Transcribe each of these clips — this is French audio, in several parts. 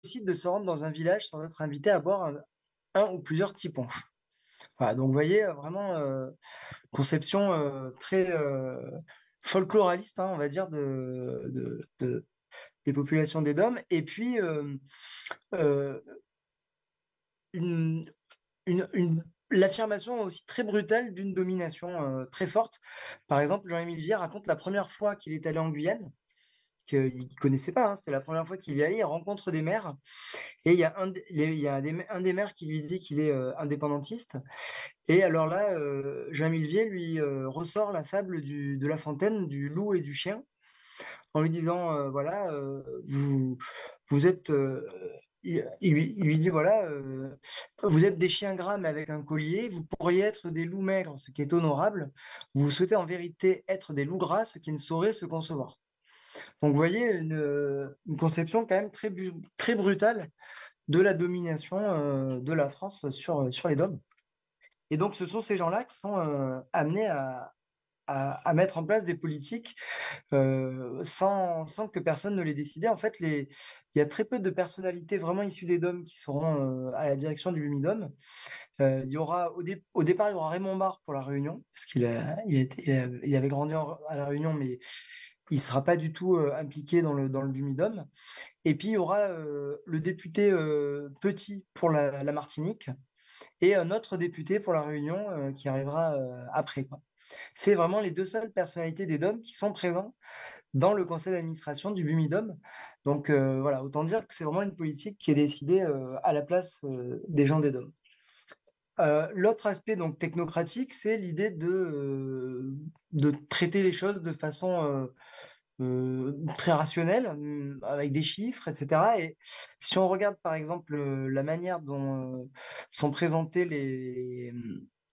impossible de se rendre dans un village sans être invité à boire un ou plusieurs petits punch. Voilà, donc vous voyez, vraiment conception très folkloraliste, hein, on va dire, des populations des Dômes. Et puis, euh, une, l'affirmation aussi très brutale d'une domination très forte. Par exemple, Jean-Émile Vier raconte la première fois qu'il est allé en Guyane, qu'il ne connaissait pas, hein, c'est la première fois qu'il y est allé, il rencontre des maires, et il y a un des maires qui lui dit qu'il est indépendantiste. Et alors là, Jean Milvier lui ressort la fable de La Fontaine, du loup et du chien, en lui disant, voilà, vous êtes, il lui dit, voilà, vous êtes des chiens gras mais avec un collier, vous pourriez être des loups maigres, ce qui est honorable. Vous souhaitez en vérité être des loups gras, ce qui ne saurait se concevoir. Donc vous voyez une conception quand même très brutale de la domination de la France sur les Dômes. Et donc, ce sont ces gens-là qui sont amenés à mettre en place des politiques sans que personne ne les décidait. En fait, il y a très peu de personnalités vraiment issues des DOM qui seront à la direction du Lumidom. Il y aura, au départ, il y aura Raymond Barre pour la Réunion, parce il avait grandi à la Réunion, mais il ne sera pas du tout impliqué dans le Lumidom. Et puis, il y aura le député Petit pour la Martinique et un autre député pour la Réunion qui arrivera après, quoi. C'est vraiment les deux seules personnalités des DOM qui sont présents dans le conseil d'administration du Bumidom. Donc voilà, autant dire que c'est vraiment une politique qui est décidée à la place des gens des DOM. L'autre aspect donc technocratique, c'est l'idée de traiter les choses de façon très rationnelle, avec des chiffres, etc. Et si on regarde par exemple la manière dont sont présentés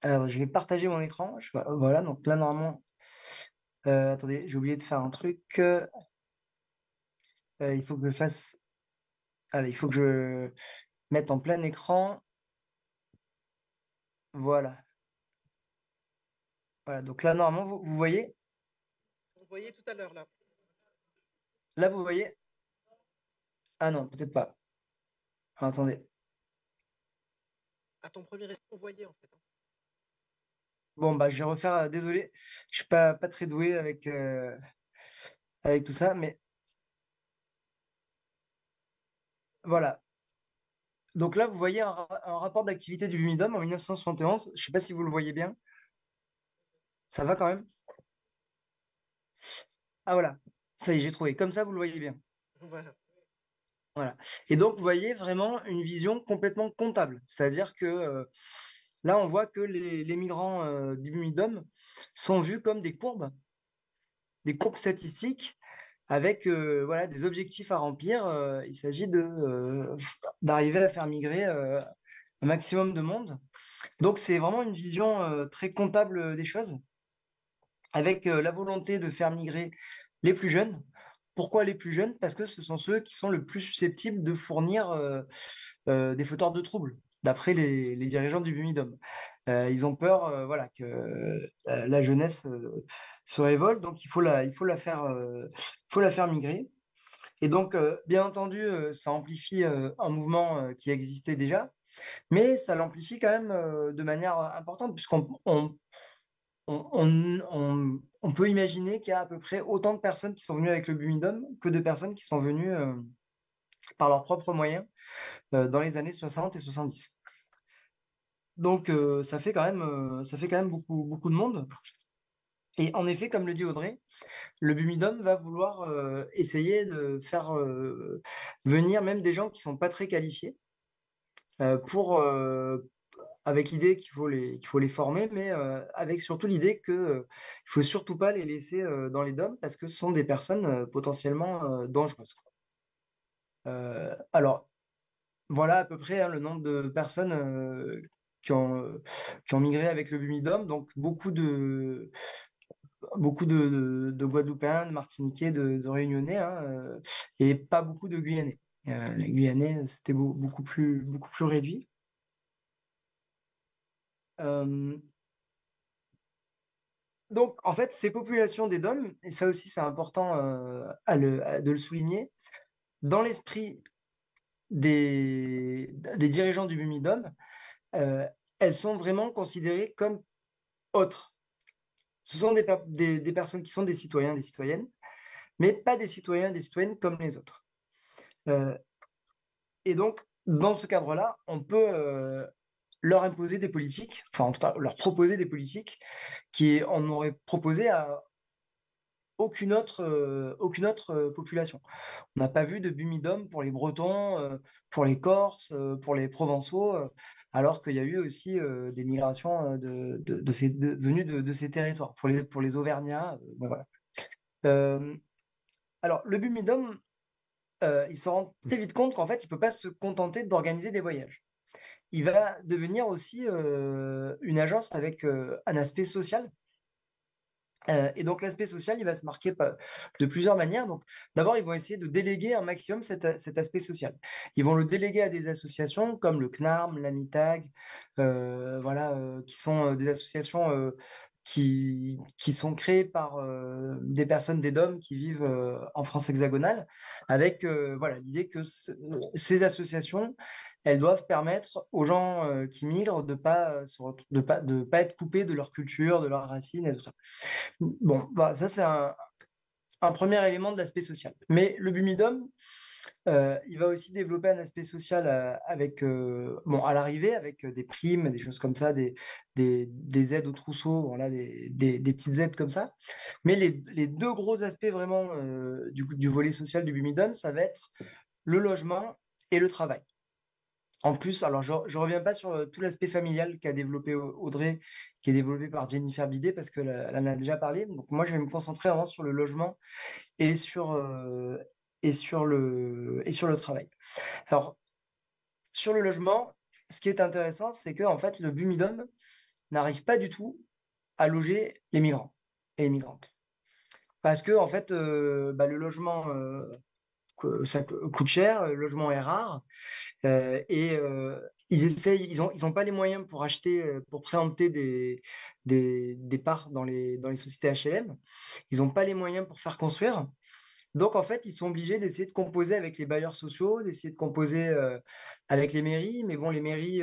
alors, je vais partager mon écran. Voilà, donc là, normalement, attendez, j'ai oublié de faire un truc. Il faut que je fasse. Allez, il faut que je mette en plein écran. Voilà. Voilà. Donc là, normalement, vous voyez. On voyait tout à l'heure là. Là, vous voyez. Ah non, peut-être pas. Alors, attendez. À ton premier essai, on voyait en fait, hein. Bon, bah, je vais refaire. Désolé, je suis pas très doué avec tout ça, mais voilà. Donc là, vous voyez un rapport d'activité du Humidum en 1971. Je sais pas si vous le voyez bien. Ça va quand même? Ah voilà. Ça y est, j'ai trouvé. Comme ça, vous le voyez bien. Voilà. Voilà. Et donc, vous voyez vraiment une vision complètement comptable. C'est-à-dire que là, on voit que les migrants du Humidum sont vus comme des courbes statistiques avec voilà, des objectifs à remplir. Il s'agit d'arriver à faire migrer un maximum de monde. Donc, c'est vraiment une vision très comptable des choses, avec la volonté de faire migrer les plus jeunes. Pourquoi les plus jeunes? Parce que ce sont ceux qui sont le plus susceptibles de fournir des fauteurs de troubles, d'après les dirigeants du Bumidum. Ils ont peur voilà, que la jeunesse se révolte, donc il faut la faire migrer. Et donc, bien entendu, ça amplifie un mouvement qui existait déjà, mais ça l'amplifie quand même de manière importante, puisqu'on peut imaginer qu'il y a à peu près autant de personnes qui sont venues avec le Bumidum que de personnes qui sont venues par leurs propres moyens dans les années 60 et 70. Donc ça fait quand même beaucoup de monde. Et en effet, comme le dit Audrey, le Bumidum va vouloir essayer de faire venir même des gens qui sont pas très qualifiés pour avec l'idée qu'il faut les former, mais avec surtout l'idée que il faut surtout pas les laisser dans les DOM parce que ce sont des personnes potentiellement dangereuses, quoi. Alors voilà à peu près hein, le nombre de personnes qui ont migré avec le Bumidum, donc beaucoup de Guadeloupéens, de Martiniquais, de Réunionnais, hein, et pas beaucoup de Guyanais. Les Guyanais, c'était beaucoup plus réduit. Euh, donc, en fait, ces populations des DOM, et ça aussi c'est important de le souligner, dans l'esprit des dirigeants du Bumidum, euh, elles sont vraiment considérées comme autres. Ce sont des personnes qui sont des citoyens, des citoyennes, mais pas des citoyens, des citoyennes comme les autres. Euh, et donc, dans ce cadre-là, on peut leur imposer des politiques, enfin en tout cas leur proposer des politiques qui en auraient proposé à aucune autre population. On n'a pas vu de Bumidum pour les Bretons, pour les Corses, pour les Provençaux, alors qu'il y a eu aussi des migrations venues de ces territoires, pour les Auvergnats. Bon, voilà. Euh, alors, le Bumidum, il se rend très vite compte qu'en fait, il ne peut pas se contenter d'organiser des voyages. Il va devenir aussi une agence avec un aspect social. Et donc l'aspect social, il va se marquer de plusieurs manières. Donc d'abord, ils vont essayer de déléguer un maximum cet aspect social. Ils vont le déléguer à des associations comme le CNARM, l'AMITAG, voilà, qui sont des associations qui sont créées par des personnes, des DOM qui vivent en France hexagonale, avec voilà, l'idée que ces associations, elles doivent permettre aux gens qui migrent de pas être coupés de leur culture, de leurs racines et tout ça. Bon, bah, ça, c'est un premier élément de l'aspect social. Mais le Bumidum, il va aussi développer un aspect social avec, bon, à l'arrivée, avec des primes, des choses comme ça, des aides au trousseau, voilà, des petites aides comme ça. Mais les deux gros aspects vraiment du volet social du Bumidum, ça va être le logement et le travail. En plus, alors je ne reviens pas sur tout l'aspect familial qu'a développé Audrey, qui est développé par Jennifer Bidet, parce qu'elle en a déjà parlé. Donc moi, je vais me concentrer vraiment sur le logement et et sur le travail. Alors, sur le logement, ce qui est intéressant, c'est que en fait, le Bumidum n'arrive pas du tout à loger les migrants et les migrantes. Parce que en fait, bah, le logement, ça coûte cher, le logement est rare. Et ils essayent, ils ont pas les moyens pour acheter, pour préempter des parts dans les sociétés HLM. Ils n'ont pas les moyens pour faire construire. Donc, en fait, ils sont obligés d'essayer de composer avec les bailleurs sociaux, d'essayer de composer avec les mairies. Mais bon, les mairies,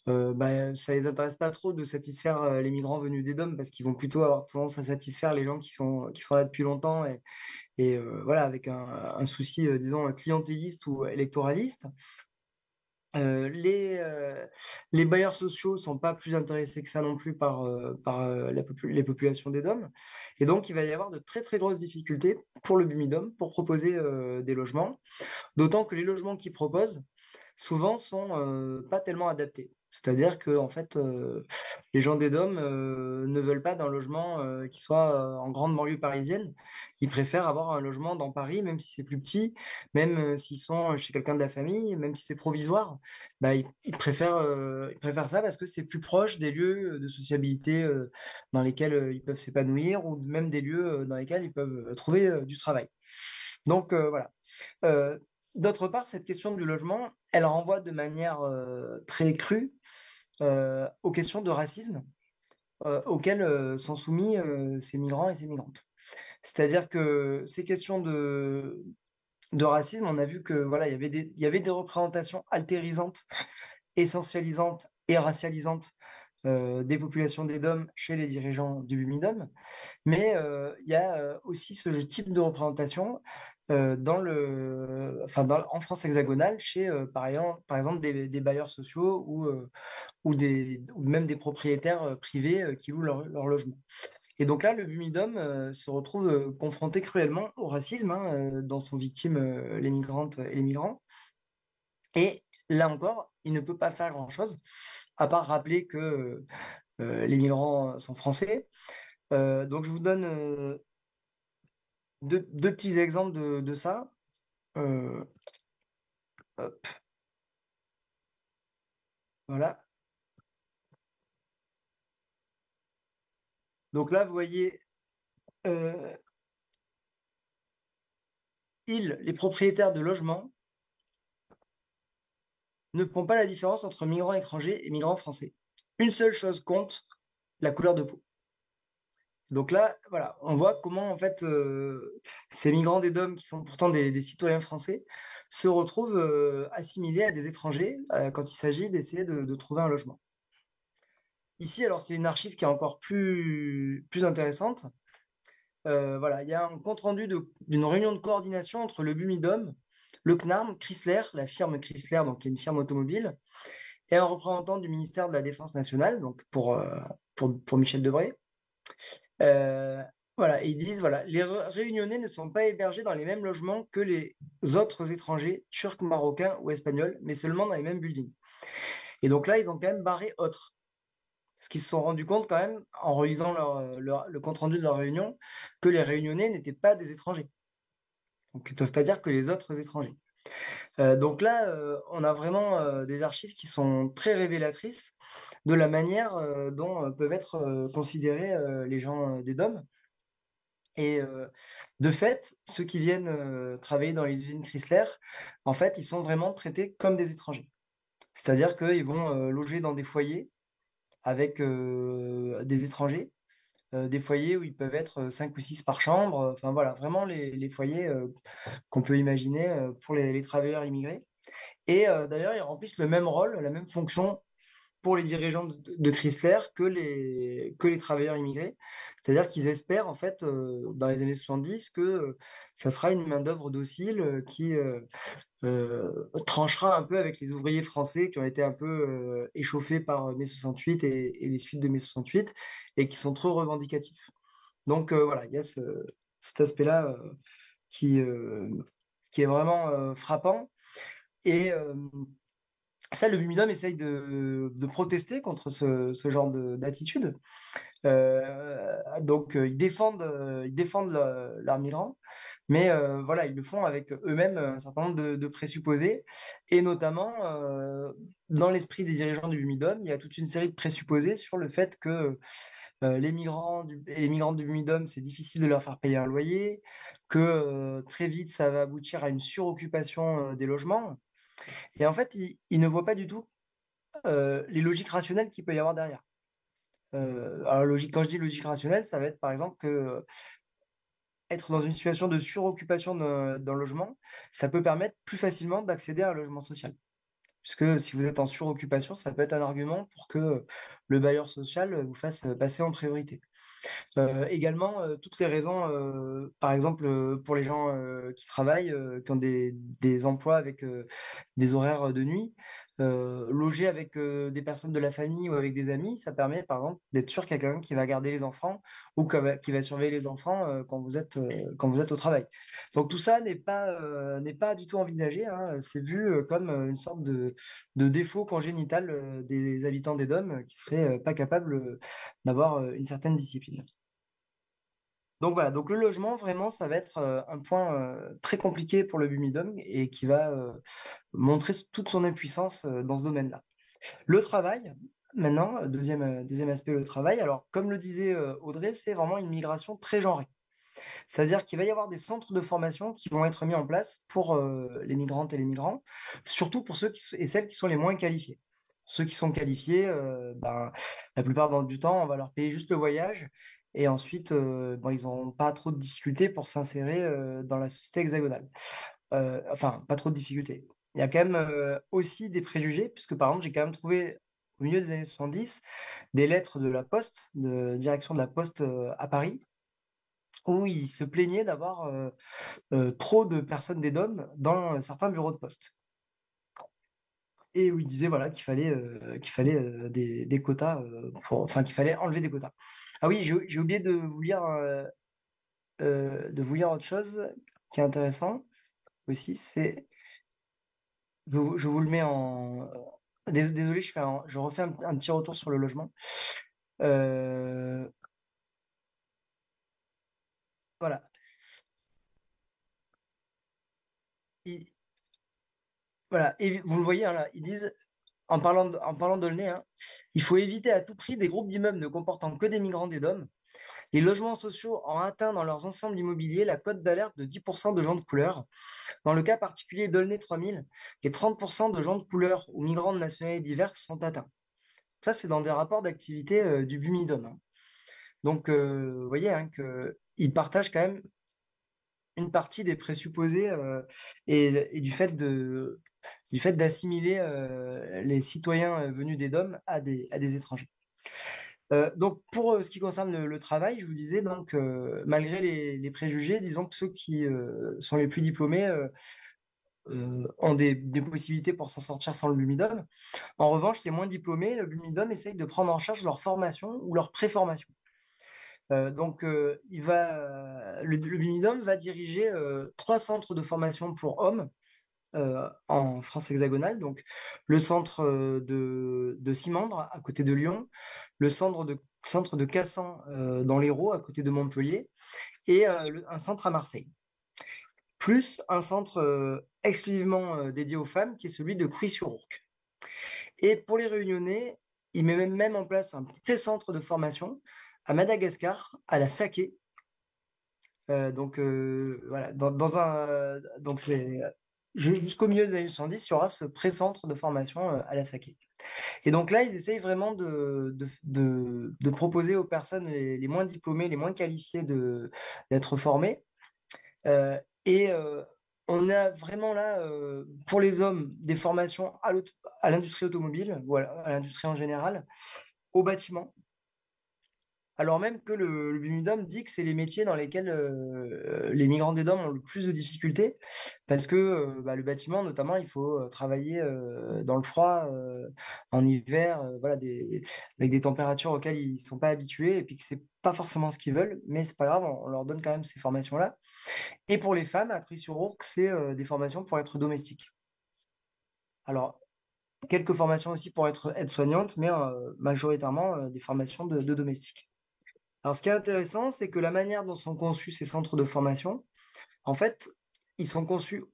bah, ça les intéresse pas trop de satisfaire les migrants venus des DOM parce qu'ils vont plutôt avoir tendance à satisfaire les gens qui sont là depuis longtemps et voilà, avec un souci, disons, clientéliste ou électoraliste. Les bailleurs sociaux sont pas plus intéressés que ça non plus par les populations des DOM. Et donc, il va y avoir de très, très grosses difficultés pour le Bumidum pour proposer des logements. D'autant que les logements qu'ils proposent, souvent, sont pas tellement adaptés. C'est-à-dire que en fait, les gens des DOM ne veulent pas d'un logement qui soit en grande banlieue parisienne. Ils préfèrent avoir un logement dans Paris, même si c'est plus petit, même s'ils sont chez quelqu'un de la famille, même si c'est provisoire. Bah, ils préfèrent ça parce que c'est plus proche des lieux de sociabilité dans lesquels ils peuvent s'épanouir ou même des lieux dans lesquels ils peuvent trouver du travail. Donc voilà. Euh, D'autre part, cette question du logement, elle renvoie de manière très crue aux questions de racisme auxquelles sont soumis ces migrants et ces migrantes. C'est-à-dire que ces questions de racisme, on a vu que voilà, il y avait des représentations altérisantes, essentialisantes et racialisantes des populations des DOM chez les dirigeants du BUMIDOM. Mais il y a aussi ce type de représentation en France hexagonale chez, par exemple, des bailleurs sociaux ou même des propriétaires privés qui louent leur logement. Et donc là, le Bumidum se retrouve confronté cruellement au racisme hein, dont sont victimes les migrantes et les migrants. Et là encore, il ne peut pas faire grand-chose, à part rappeler que les migrants sont français. Donc je vous donne deux petits exemples de ça. Euh, Hop, voilà. Donc là, vous voyez, euh, les propriétaires de logements, ne font pas la différence entre migrants étrangers et migrants français. Une seule chose compte, la couleur de peau. Donc là, voilà, on voit comment en fait ces migrants des DOM qui sont pourtant des citoyens français se retrouvent assimilés à des étrangers quand il s'agit d'essayer de trouver un logement. Ici, alors c'est une archive qui est encore plus intéressante. Voilà, il y a un compte-rendu d'une réunion de coordination entre le Bumidom, le CNARM, Chrysler, la firme Chrysler, donc qui est une firme automobile, et un représentant du ministère de la Défense nationale, donc pour Michel Debré. Euh, voilà, et ils disent, voilà, les Réunionnais ne sont pas hébergés dans les mêmes logements que les autres étrangers, turcs, marocains ou espagnols, mais seulement dans les mêmes buildings. Et donc là, ils ont quand même barré autre. Parce qu'ils se sont rendus compte quand même, en relisant le compte-rendu de leur réunion, que les Réunionnais n'étaient pas des étrangers. Donc ils ne peuvent pas dire que les autres étrangers. Donc là, on a vraiment des archives qui sont très révélatrices de la manière dont peuvent être considérés les gens des DOM. Et de fait, ceux qui viennent travailler dans les usines Chrysler, en fait, ils sont vraiment traités comme des étrangers. C'est-à-dire qu'ils vont loger dans des foyers avec des étrangers, des foyers où ils peuvent être 5 ou 6 par chambre. Enfin voilà, vraiment les foyers qu'on peut imaginer pour les travailleurs immigrés. Et d'ailleurs, ils remplissent le même rôle, la même fonction pour les dirigeants de Chrysler que les travailleurs immigrés. C'est-à-dire qu'ils espèrent, en fait, dans les années 70, que ça sera une main-d'œuvre docile qui tranchera un peu avec les ouvriers français qui ont été un peu échauffés par mai 68 et les suites de mai 68 et qui sont trop revendicatifs. Donc voilà, il y a cet aspect-là qui, euh, qui est vraiment frappant. Et ça, le Bumidum essaye de protester contre ce genre d'attitude. Donc, ils défendent leurs migrants, mais voilà, ils le font avec eux-mêmes un certain nombre de présupposés, et notamment dans l'esprit des dirigeants du Bumidum, il y a toute une série de présupposés sur le fait que les migrants du Bumidum, c'est difficile de leur faire payer un loyer, que très vite, ça va aboutir à une suroccupation des logements. Et en fait, ils ne voient pas du tout les logiques rationnelles qu'il peut y avoir derrière. Alors, quand je dis logique rationnelle, ça va être par exemple que être dans une situation de suroccupation d'un logement, ça peut permettre plus facilement d'accéder à un logement social. Puisque si vous êtes en suroccupation, ça peut être un argument pour que le bailleur social vous fasse passer en priorité. Également, toutes les raisons, par exemple, pour les gens qui travaillent, qui ont des emplois avec des horaires de nuit, loger avec des personnes de la famille ou avec des amis, ça permet, par exemple, d'être sûr qu'il y a quelqu'un qui va garder les enfants ou qui va surveiller les enfants quand vous êtes au travail. Donc tout ça n'est pas du tout envisagé, hein. C'est vu comme une sorte de défaut congénital des habitants des DOM qui seraient pas capables d'avoir une certaine discipline. Donc voilà, donc le logement, vraiment, ça va être un point très compliqué pour le Bumidum et qui va montrer toute son impuissance dans ce domaine-là. Le travail, maintenant, deuxième aspect, le travail. Alors, comme le disait Audrey, c'est vraiment une migration très genrée. C'est-à-dire qu'il va y avoir des centres de formation qui vont être mis en place pour les migrantes et les migrants, surtout pour et celles qui sont les moins qualifiés. Ceux qui sont qualifiés, ben, la plupart du temps, on va leur payer juste le voyage et ensuite, bon, ils n'auront pas trop de difficultés pour s'insérer dans la société hexagonale. Enfin, pas trop de difficultés. Il y a quand même aussi des préjugés, puisque par exemple, j'ai quand même trouvé au milieu des années 70 des lettres de la Poste, de direction de la Poste à Paris, où ils se plaignaient d'avoir trop de personnes des DOM dans certains bureaux de poste. Et où ils disaient voilà, qu'il fallait des quotas, enfin qu'il fallait enlever des quotas. Ah oui, j'ai oublié de vous lire autre chose qui est intéressant aussi, c'est, je vous le mets en... Désolé, je refais un petit retour sur le logement. Euh, voilà. Ils- voilà. Et vous le voyez, hein, là, ils disent, en parlant d'Aulnay, hein, il faut éviter à tout prix des groupes d'immeubles ne comportant que des migrants des DOM. Les logements sociaux ont atteint dans leurs ensembles immobiliers la cote d'alerte de 10% de gens de couleur. Dans le cas particulier d'Aulnay 3000, les 30% de gens de couleur ou migrants de nationalités diverses sont atteints. Ça, c'est dans des rapports d'activité du Bumidom, hein. Donc, vous voyez hein, qu'ils partagent quand même une partie des présupposés et du fait d'assimiler les citoyens venus des DOM à des étrangers. Donc, pour ce qui concerne le travail, je vous disais, donc, malgré les préjugés, disons que ceux qui sont les plus diplômés ont des possibilités pour s'en sortir sans le Bumidum. En revanche, les moins diplômés, le Bumidum essaye de prendre en charge leur formation ou leur préformation. Donc, le Bumidum va diriger 3 centres de formation pour hommes en France hexagonale. Donc, le centre de Simandre, à côté de Lyon, le centre de Cassan dans l'Hérault, à côté de Montpellier, et un centre à Marseille. Plus un centre exclusivement dédié aux femmes, qui est celui de Cruy-sur-Ourcq. Et pour les Réunionnais, il met même en place un pré-centre de formation à Madagascar, à la Saké. Donc voilà, donc c'est jusqu'au milieu des années 70, il y aura ce pré-centre de formation à la Saké. Et donc là, ils essayent vraiment de proposer aux personnes les moins diplômées, les moins qualifiées d'être formées. Et on a vraiment là, pour les hommes, des formations à l'industrie automobile, ou à l'industrie en général, au bâtiment. Alors même que le BIMIDOM dit que c'est les métiers dans lesquels les migrants des DOM ont le plus de difficultés, parce que le bâtiment, notamment, il faut travailler dans le froid, en hiver, voilà, avec des températures auxquelles ils ne sont pas habitués, et puis que c'est pas forcément ce qu'ils veulent, mais c'est pas grave, on leur donne quand même ces formations-là. Et pour les femmes, à Cruy-sur-Ourcq, c'est des formations pour être domestique. Alors, quelques formations aussi pour être aide-soignante, mais majoritairement des formations de domestique. Alors, ce qui est intéressant, c'est que la manière dont sont conçus ces centres de formation, en fait, ils sont conçus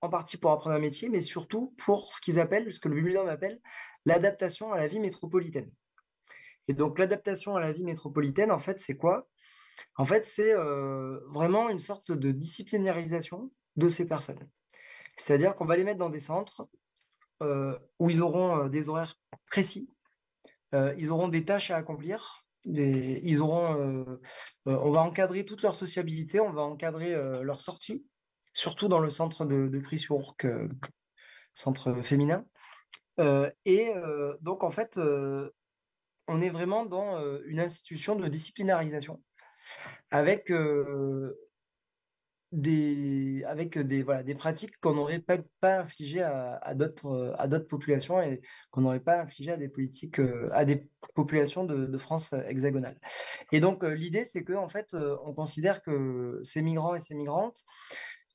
en partie pour apprendre un métier, mais surtout pour ce que le BUMIDOM appelle l'adaptation à la vie métropolitaine. Et donc, l'adaptation à la vie métropolitaine, en fait, c'est quoi? En fait, c'est vraiment une sorte de disciplinarisation de ces personnes. C'est-à-dire qu'on va les mettre dans des centres où ils auront des horaires précis, ils auront des tâches à accomplir, on va encadrer toute leur sociabilité, on va encadrer leur sortie, surtout dans le centre de Cruy-sur-Ourcq, centre féminin. Donc, en fait, on est vraiment dans une institution de disciplinarisation avec voilà, des pratiques qu'on n'aurait pas infligées à d'autres populations et qu'on n'aurait pas infligées à des populations de France hexagonale. Et donc, l'idée, c'est que en fait, on considère que ces migrants et ces migrantes,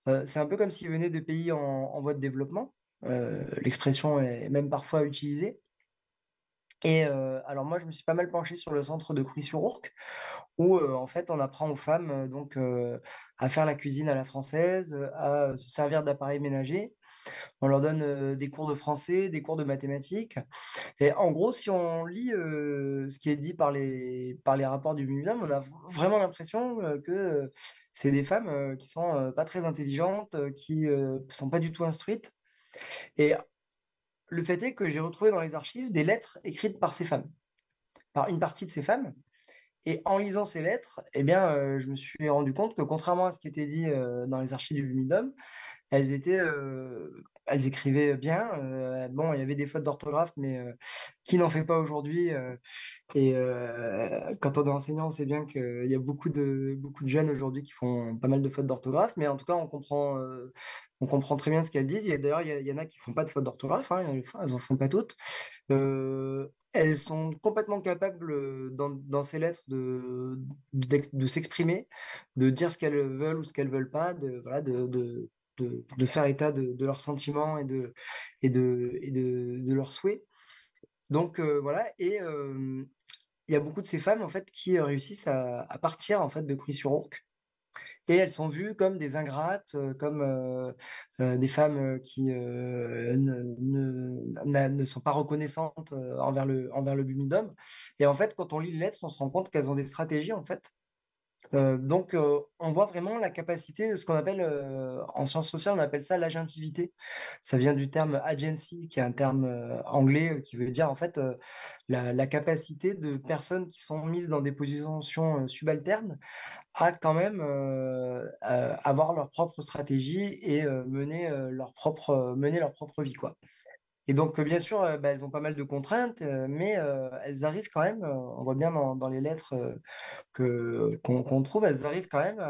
c'est un peu comme s'ils venaient de pays en voie de développement. L'expression est même parfois utilisée. Et alors moi, je me suis pas mal penché sur le centre de Cruy-sur-Ourcq, où en fait on apprend aux femmes à faire la cuisine à la française, à se servir d'appareils ménagers. On leur donne des cours de français, des cours de mathématiques. Et en gros, si on lit ce qui est dit par les rapports du MINUDAM, on a vraiment l'impression que c'est des femmes qui sont pas très intelligentes, qui sont pas du tout instruites. Et le fait est que j'ai retrouvé dans les archives des lettres écrites par ces femmes, par une partie de ces femmes. Et en lisant ces lettres, eh bien, je me suis rendu compte que contrairement à ce qui était dit dans les archives du MIDOM, elles écrivaient bien. Bon, il y avait des fautes d'orthographe, mais qui n'en fait pas aujourd'hui et quand on est enseignant, on sait bien qu'il y a beaucoup de jeunes aujourd'hui qui font pas mal de fautes d'orthographe, mais en tout cas, on comprend très bien ce qu'elles disent. D'ailleurs, il y en a qui font pas de fautes d'orthographe, hein, elles en font pas toutes. Elles sont complètement capables, dans ces lettres, de s'exprimer, de dire ce qu'elles veulent ou ce qu'elles veulent pas, voilà, de faire état de leurs sentiments et de leurs souhaits. Donc voilà, et il y a beaucoup de ces femmes en fait qui réussissent à partir en fait de Cruy-sur-Ourcq et elles sont vues comme des ingrates, comme des femmes qui ne sont pas reconnaissantes envers le Bumidum. Et en fait, quand on lit les lettres, on se rend compte qu'elles ont des stratégies en fait On voit vraiment la capacité de ce qu'on appelle, en sciences sociales, on appelle ça l'agentivité. Ça vient du terme agency, qui est un terme anglais qui veut dire en fait la capacité de personnes qui sont mises dans des positions subalternes à quand même avoir leur propre stratégie et mener leur propre vie, quoi. Et donc, bien sûr, bah, elles ont pas mal de contraintes, mais elles arrivent quand même, on voit bien dans les lettres qu'on trouve, elles arrivent quand même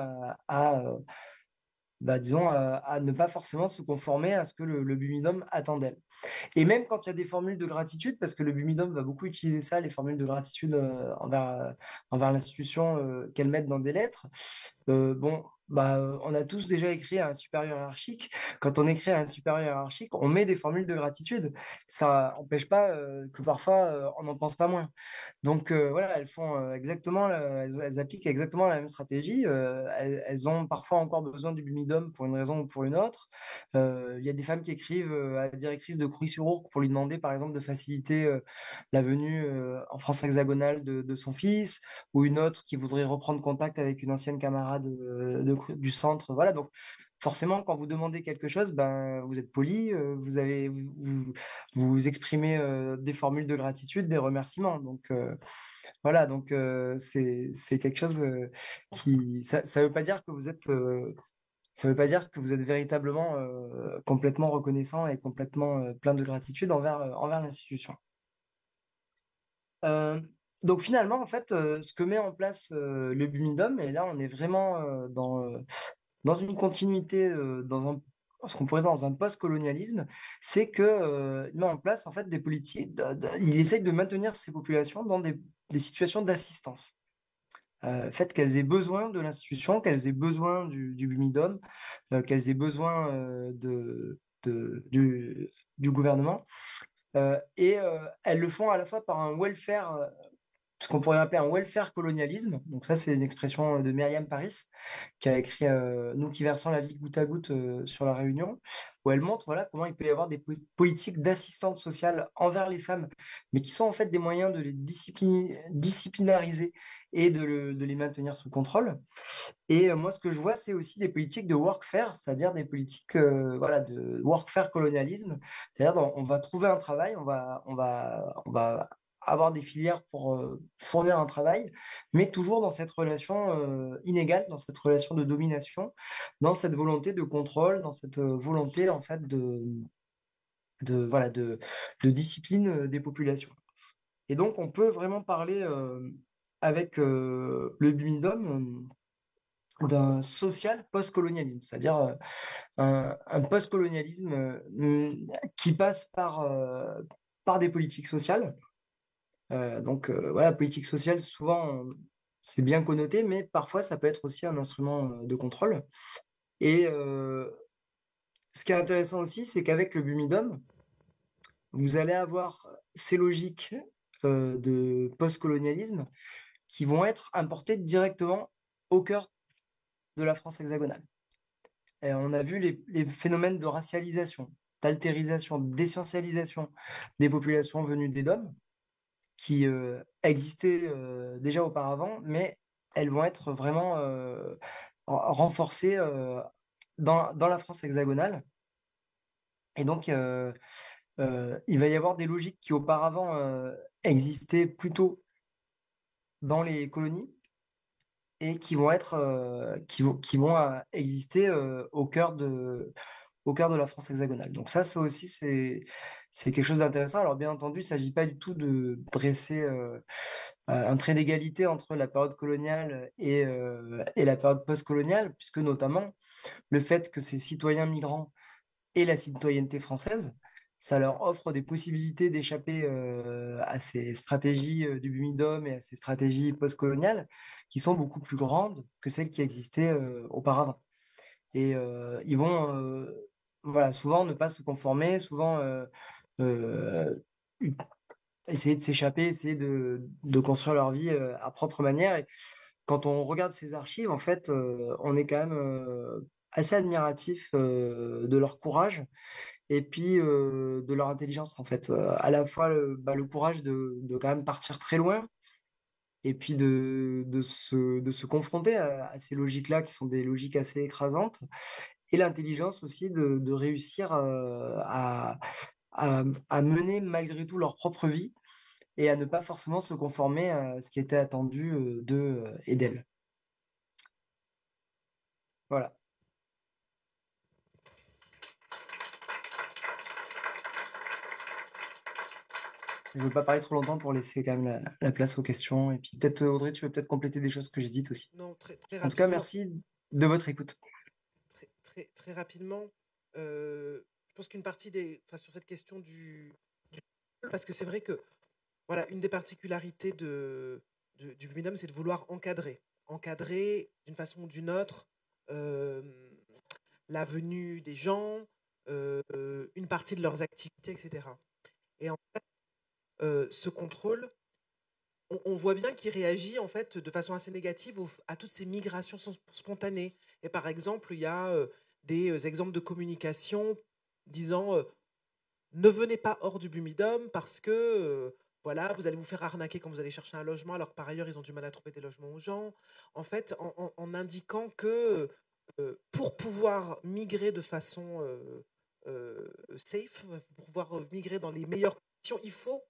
bah, disons, à ne pas forcément se conformer à ce que le binôme attend d'elles. Et même quand il y a des formules de gratitude, parce que le Bumidum va beaucoup utiliser ça, les formules de gratitude envers l'institution qu'elles mettent dans des lettres. Bon, bah, on a tous déjà écrit à un supérieur hiérarchique. Quand on écrit à un supérieur hiérarchique, on met des formules de gratitude. Ça n'empêche pas que parfois on n'en pense pas moins. Donc voilà, elles font elles appliquent exactement la même stratégie. Elles ont parfois encore besoin du Bumidum pour une raison ou pour une autre. Il y a des femmes qui écrivent à la directrice de Coury-sur-Ourcq pour lui demander, par exemple, de faciliter la venue en France hexagonale de son fils, ou une autre qui voudrait reprendre contact avec une ancienne camarade du centre. Voilà, donc forcément, quand vous demandez quelque chose, ben, vous êtes poli, vous exprimez des formules de gratitude, des remerciements. Donc voilà, donc c'est quelque chose ça veut pas dire que vous êtes ça veut pas dire que vous êtes véritablement complètement reconnaissant et complètement plein de gratitude envers l'institution. Euh, donc finalement, en fait, ce que met en place le Bumidum, et là on est vraiment dans une continuité, ce qu'on pourrait dire dans un post-colonialisme, c'est que il met en place en fait des politiques, il essaye de maintenir ces populations dans des situations d'assistance. Fait qu'elles aient besoin de l'institution, qu'elles aient besoin du Bumidum, qu'elles aient besoin du gouvernement. Elles le font à la fois par un welfare, ce qu'on pourrait appeler un welfare colonialisme. Donc ça, c'est une expression de Myriam Paris, qui a écrit Nous qui versons la vie goutte à goutte sur la Réunion, où elle montre voilà, comment il peut y avoir des politiques d'assistance sociale envers les femmes, mais qui sont en fait des moyens de les disciplinariser et de les maintenir sous contrôle. Et moi, ce que je vois, c'est aussi des politiques de workfare, c'est-à-dire des politiques voilà, de workfare colonialisme. C'est-à-dire, on va trouver un travail, on va avoir des filières pour fournir un travail, mais toujours dans cette relation inégale, dans cette relation de domination, dans cette volonté de contrôle, dans cette volonté, en fait, voilà, de discipline des populations. Et donc, on peut vraiment parler avec le BUMIDOM d'un social post-colonialisme, c'est-à-dire un post-colonialisme qui passe par des politiques sociales. Voilà, politique sociale, souvent, c'est bien connoté, mais parfois, ça peut être aussi un instrument de contrôle. Et ce qui est intéressant aussi, c'est qu'avec le Bumidum, vous allez avoir ces logiques de post-colonialisme qui vont être importées directement au cœur de la France hexagonale. Et on a vu les phénomènes de racialisation, d'altérisation, d'essentialisation des populations venues des DOM qui existaient déjà auparavant, mais elles vont être vraiment renforcées dans la France hexagonale. Et donc, il va y avoir des logiques qui auparavant existaient plutôt dans les colonies et qui vont être qui vont exister au cœur de la France hexagonale. Donc ça aussi, c'est quelque chose d'intéressant. Alors bien entendu, il ne s'agit pas du tout de dresser un trait d'égalité entre la période coloniale et la période post-coloniale, puisque notamment le fait que ces citoyens migrants aient la citoyenneté française, ça leur offre des possibilités d'échapper à ces stratégies du Bumidum et à ces stratégies post-coloniales qui sont beaucoup plus grandes que celles qui existaient auparavant. Et ils vont voilà, souvent ne pas se conformer, souvent euh, essayer de s'échapper, essayer de construire leur vie à propre manière. Et quand on regarde ces archives, en fait, on est quand même assez admiratif de leur courage et puis de leur intelligence, en fait. À la fois le courage de quand même partir très loin et puis de se confronter à ces logiques-là qui sont des logiques assez écrasantes, et l'intelligence aussi de réussir à mener malgré tout leur propre vie et à ne pas forcément se conformer à ce qui était attendu d'eux et d'elles. Voilà. Je ne veux pas parler trop longtemps pour laisser quand même la place aux questions. Et puis peut-être, Audrey, tu veux peut-être compléter des choses que j'ai dites aussi. Non, très En tout cas, rapidement. merci de votre écoute. Très rapidement, je pense qu'une partie enfin, sur cette question parce que c'est vrai que, voilà, une des particularités du binôme, c'est de vouloir encadrer d'une façon ou d'une autre euh, la venue des gens, une partie de leurs activités, etc. Et en fait, ce contrôle, on voit bien qu'il réagit en fait de façon assez négative à toutes ces migrations spontanées. Et par exemple, il y a des exemples de communication disant ne venez pas hors du Bumidum parce que voilà, vous allez vous faire arnaquer quand vous allez chercher un logement, alors que par ailleurs, ils ont du mal à trouver des logements aux gens. En fait, en indiquant que pour pouvoir migrer de façon safe, pour pouvoir migrer dans les meilleures conditions, il faut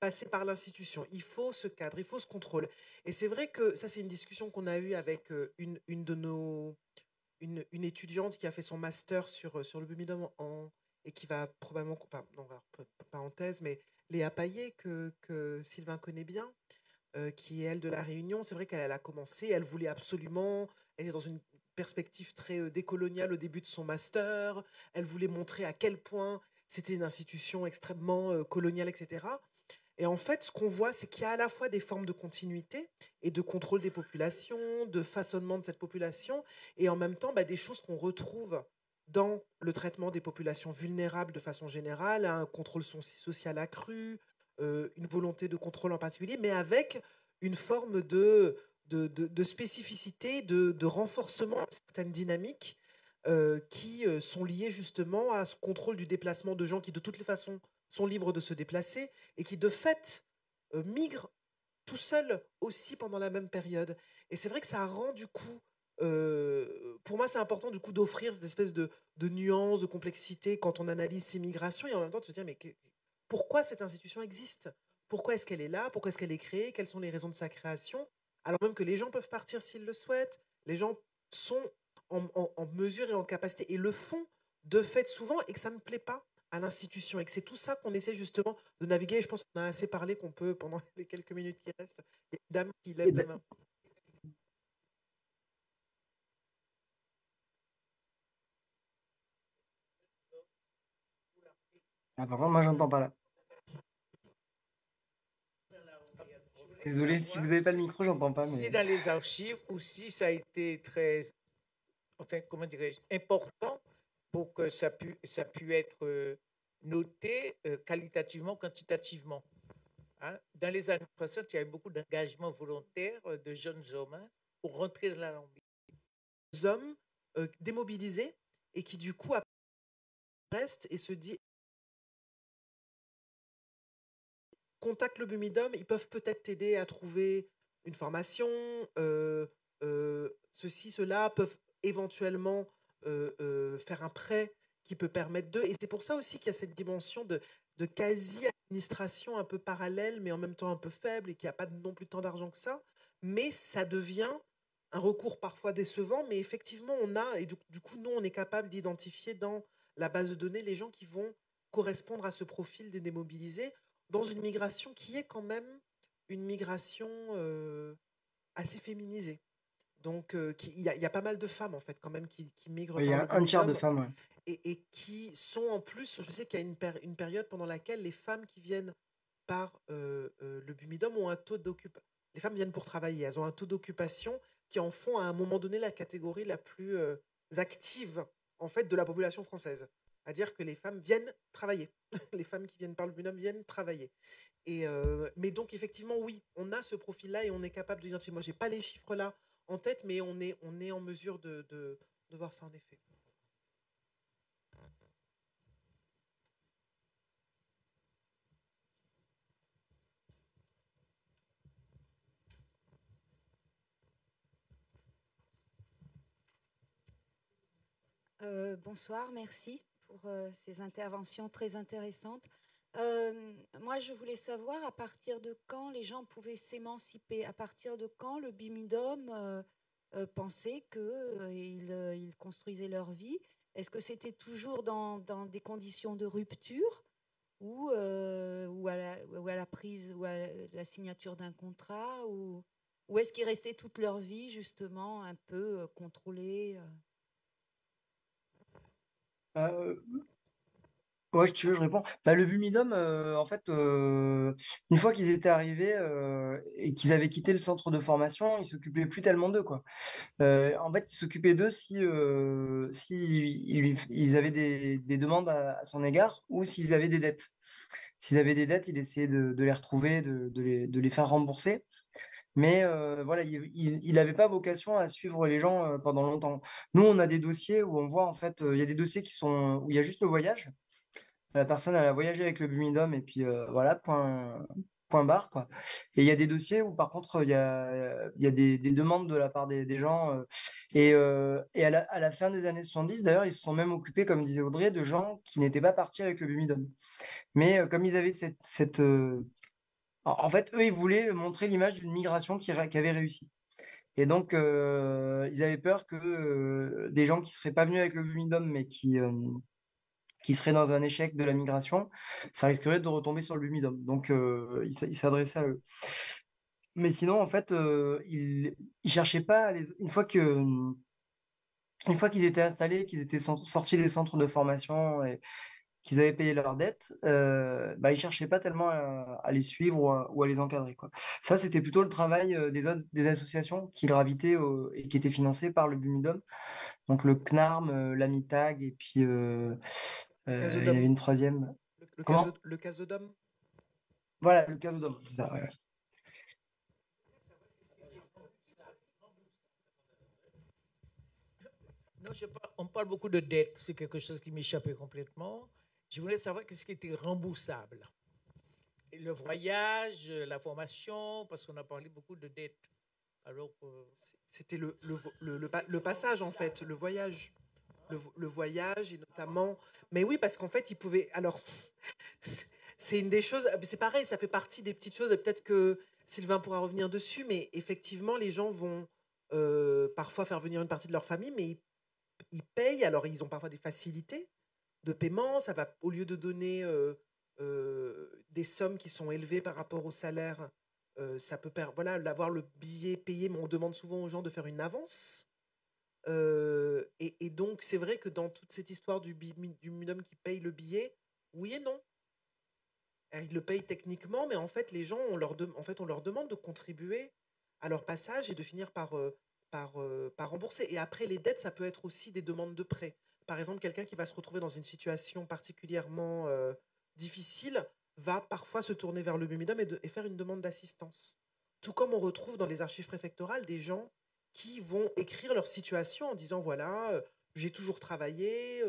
passer par l'institution. Il faut ce cadre, il faut ce contrôle. Et c'est vrai que ça, c'est une discussion qu'on a eue avec une de nos une étudiante qui a fait son master sur le Bumidum et qui va probablement, enfin, non, alors, pas en thèse, mais Léa Payet, que Sylvain connaît bien, qui est elle de La Réunion. C'est vrai qu'elle a commencé, elle voulait absolument, elle est dans une perspective très décoloniale au début de son master, elle voulait montrer à quel point c'était une institution extrêmement coloniale, etc. Et en fait, ce qu'on voit, c'est qu'il y a à la fois des formes de continuité et de contrôle des populations, de façonnement de cette population, et en même temps des choses qu'on retrouve dans le traitement des populations vulnérables de façon générale, un contrôle social accru, une volonté de contrôle en particulier, mais avec une forme de spécificité, de renforcement de certaines dynamiques qui sont liées justement à ce contrôle du déplacement de gens qui, de toutes les façons, sont libres de se déplacer et qui, de fait, migrent tout seuls aussi pendant la même période. Et c'est vrai que ça rend du coup, pour moi, c'est important du coup d'offrir cette espèce de nuance, de complexité quand on analyse ces migrations et en même temps de se dire mais pourquoi cette institution existe? Pourquoi est-ce qu'elle est là? Pourquoi est-ce qu'elle est créée? Quelles sont les raisons de sa création? Alors même que les gens peuvent partir s'ils le souhaitent, les gens sont en mesure et en capacité et le font de fait souvent et que ça ne plaît pas à l'institution et que c'est tout ça qu'on essaie justement de naviguer. Et je pense qu'on a assez parlé qu'on peut, pendant les quelques minutes qui restent, il y a une dame qui lève Et la main. Ah, par contre, moi, j'entends pas là. Désolé, si vous n'avez pas le micro, j'entends pas, Si mais... dans les archives ou si ça a été très, enfin, comment dirais-je, important pour que ça pu être noté qualitativement, quantitativement. Hein. Dans les années 60, il y avait beaucoup d'engagement volontaire de jeunes hommes hein, pour rentrer dans la langue. Hommes démobilisés et qui du coup restent et se dit contacte le Bumidum, ils peuvent peut-être t'aider à trouver une formation, ceci, cela, peuvent éventuellement faire un prêt qui peut permettre d'eux. Et c'est pour ça aussi qu'il y a cette dimension de quasi-administration un peu parallèle, mais en même temps un peu faible, et qu'il n'y a pas non plus tant d'argent que ça. Mais ça devient un recours parfois décevant, mais effectivement, on a, et du coup, nous, on est capable d'identifier dans la base de données les gens qui vont correspondre à ce profil des démobilisés dans une migration qui est quand même une migration assez féminisée. Donc, il y a pas mal de femmes, en fait, quand même, qui migrent Oui, il y par a le un tiers de Bumidum femmes, ouais. et qui sont en plus, je sais qu'il y a une période pendant laquelle les femmes qui viennent par le Bumidum ont un taux d'occupation. Les femmes viennent pour travailler, elles ont un taux d'occupation qui en font à un moment donné la catégorie la plus active en fait de la population française. C'est-à-dire que les femmes viennent travailler. Les femmes qui viennent par le Bumidum viennent travailler. Et mais donc effectivement, oui, on a ce profil-là et on est capable de d'identifier. Moi, j'ai pas les chiffres là en tête, mais on est en mesure de voir ça en effet. Bonsoir, merci pour ces interventions très intéressantes. Moi, je voulais savoir à partir de quand les gens pouvaient s'émanciper, à partir de quand le Bimidum pensait qu'ils construisaient leur vie. Est-ce que c'était toujours dans des conditions de rupture ou à la prise ou à la signature d'un contrat ou est-ce qu'ils restaient toute leur vie justement un peu contrôlés Euh, Ouais, si tu veux, je réponds. Bah, le Bumidum, en fait, une fois qu'ils étaient arrivés et qu'ils avaient quitté le centre de formation, ils s'occupaient plus tellement d'eux, quoi. En fait, ils s'occupaient d'eux si ils avaient des demandes à son égard ou s'ils avaient des dettes. S'ils avaient des dettes, il essayait de les retrouver, de les faire rembourser. Mais voilà, il n'avait pas vocation à suivre les gens pendant longtemps. Nous, on a des dossiers où on voit, en fait, il y a des dossiers où il y a juste le voyage. La personne, elle a voyagé avec le Bumidum et puis voilà, point barre, quoi. Et il y a des dossiers où, par contre, il y a des demandes de la part des gens. Et à la fin des années 70, d'ailleurs, ils se sont même occupés, comme disait Audrey, de gens qui n'étaient pas partis avec le Bumidum. Mais comme ils avaient en fait, eux, ils voulaient montrer l'image d'une migration qui avait réussi. Et donc, ils avaient peur que des gens qui seraient pas venus avec le Bumidum, mais qui seraient dans un échec de la migration, ça risquerait de retomber sur le Bumidum. Donc, il s'adressait à eux. Mais sinon, en fait, il cherchaient pas une fois qu'ils étaient installés, qu'ils étaient sortis des centres de formation et qu'ils avaient payé leurs dettes, bah, ils cherchaient pas tellement à les suivre ou à les encadrer, quoi. Ça, c'était plutôt le travail des associations qui gravitaient et qui étaient financées par le Bumidum. Donc le CNARM, l'AMITAG, et puis il y en avait Casodome. une troisième. Comment? Le casodome. Voilà, le Casodome, c'est ça, ouais. Non, je sais pas, on parle beaucoup de dettes, c'est quelque chose qui m'échappait complètement. Je voulais savoir qu'est-ce qui était remboursable. Et le voyage, la formation, parce qu'on a parlé beaucoup de dettes. Alors que C'était le passage, en fait, le voyage. Le voyage, et notamment. Mais oui, parce qu'en fait, ils pouvaient. Alors, c'est une des choses. C'est pareil, ça fait partie des petites choses. Et peut-être que Sylvain pourra revenir dessus, mais effectivement, les gens vont parfois faire venir une partie de leur famille, mais ils payent. Alors, ils ont parfois des facilités de paiement. Ça va, au lieu de donner des sommes qui sont élevées par rapport au salaire, ça peut voilà, d'avoir le billet payé, mais on demande souvent aux gens de faire une avance. Et donc, c'est vrai que dans toute cette histoire du minimum qui paye le billet, oui et non. Ils le payent techniquement, mais en fait, les gens, en fait, on leur demande de contribuer à leur passage et de finir par rembourser. Et après, les dettes, ça peut être aussi des demandes de prêt. Par exemple, quelqu'un qui va se retrouver dans une situation particulièrement difficile va parfois se tourner vers le Bumidum et faire une demande d'assistance. Tout comme on retrouve dans les archives préfectorales des gens qui vont écrire leur situation en disant, voilà, j'ai toujours travaillé,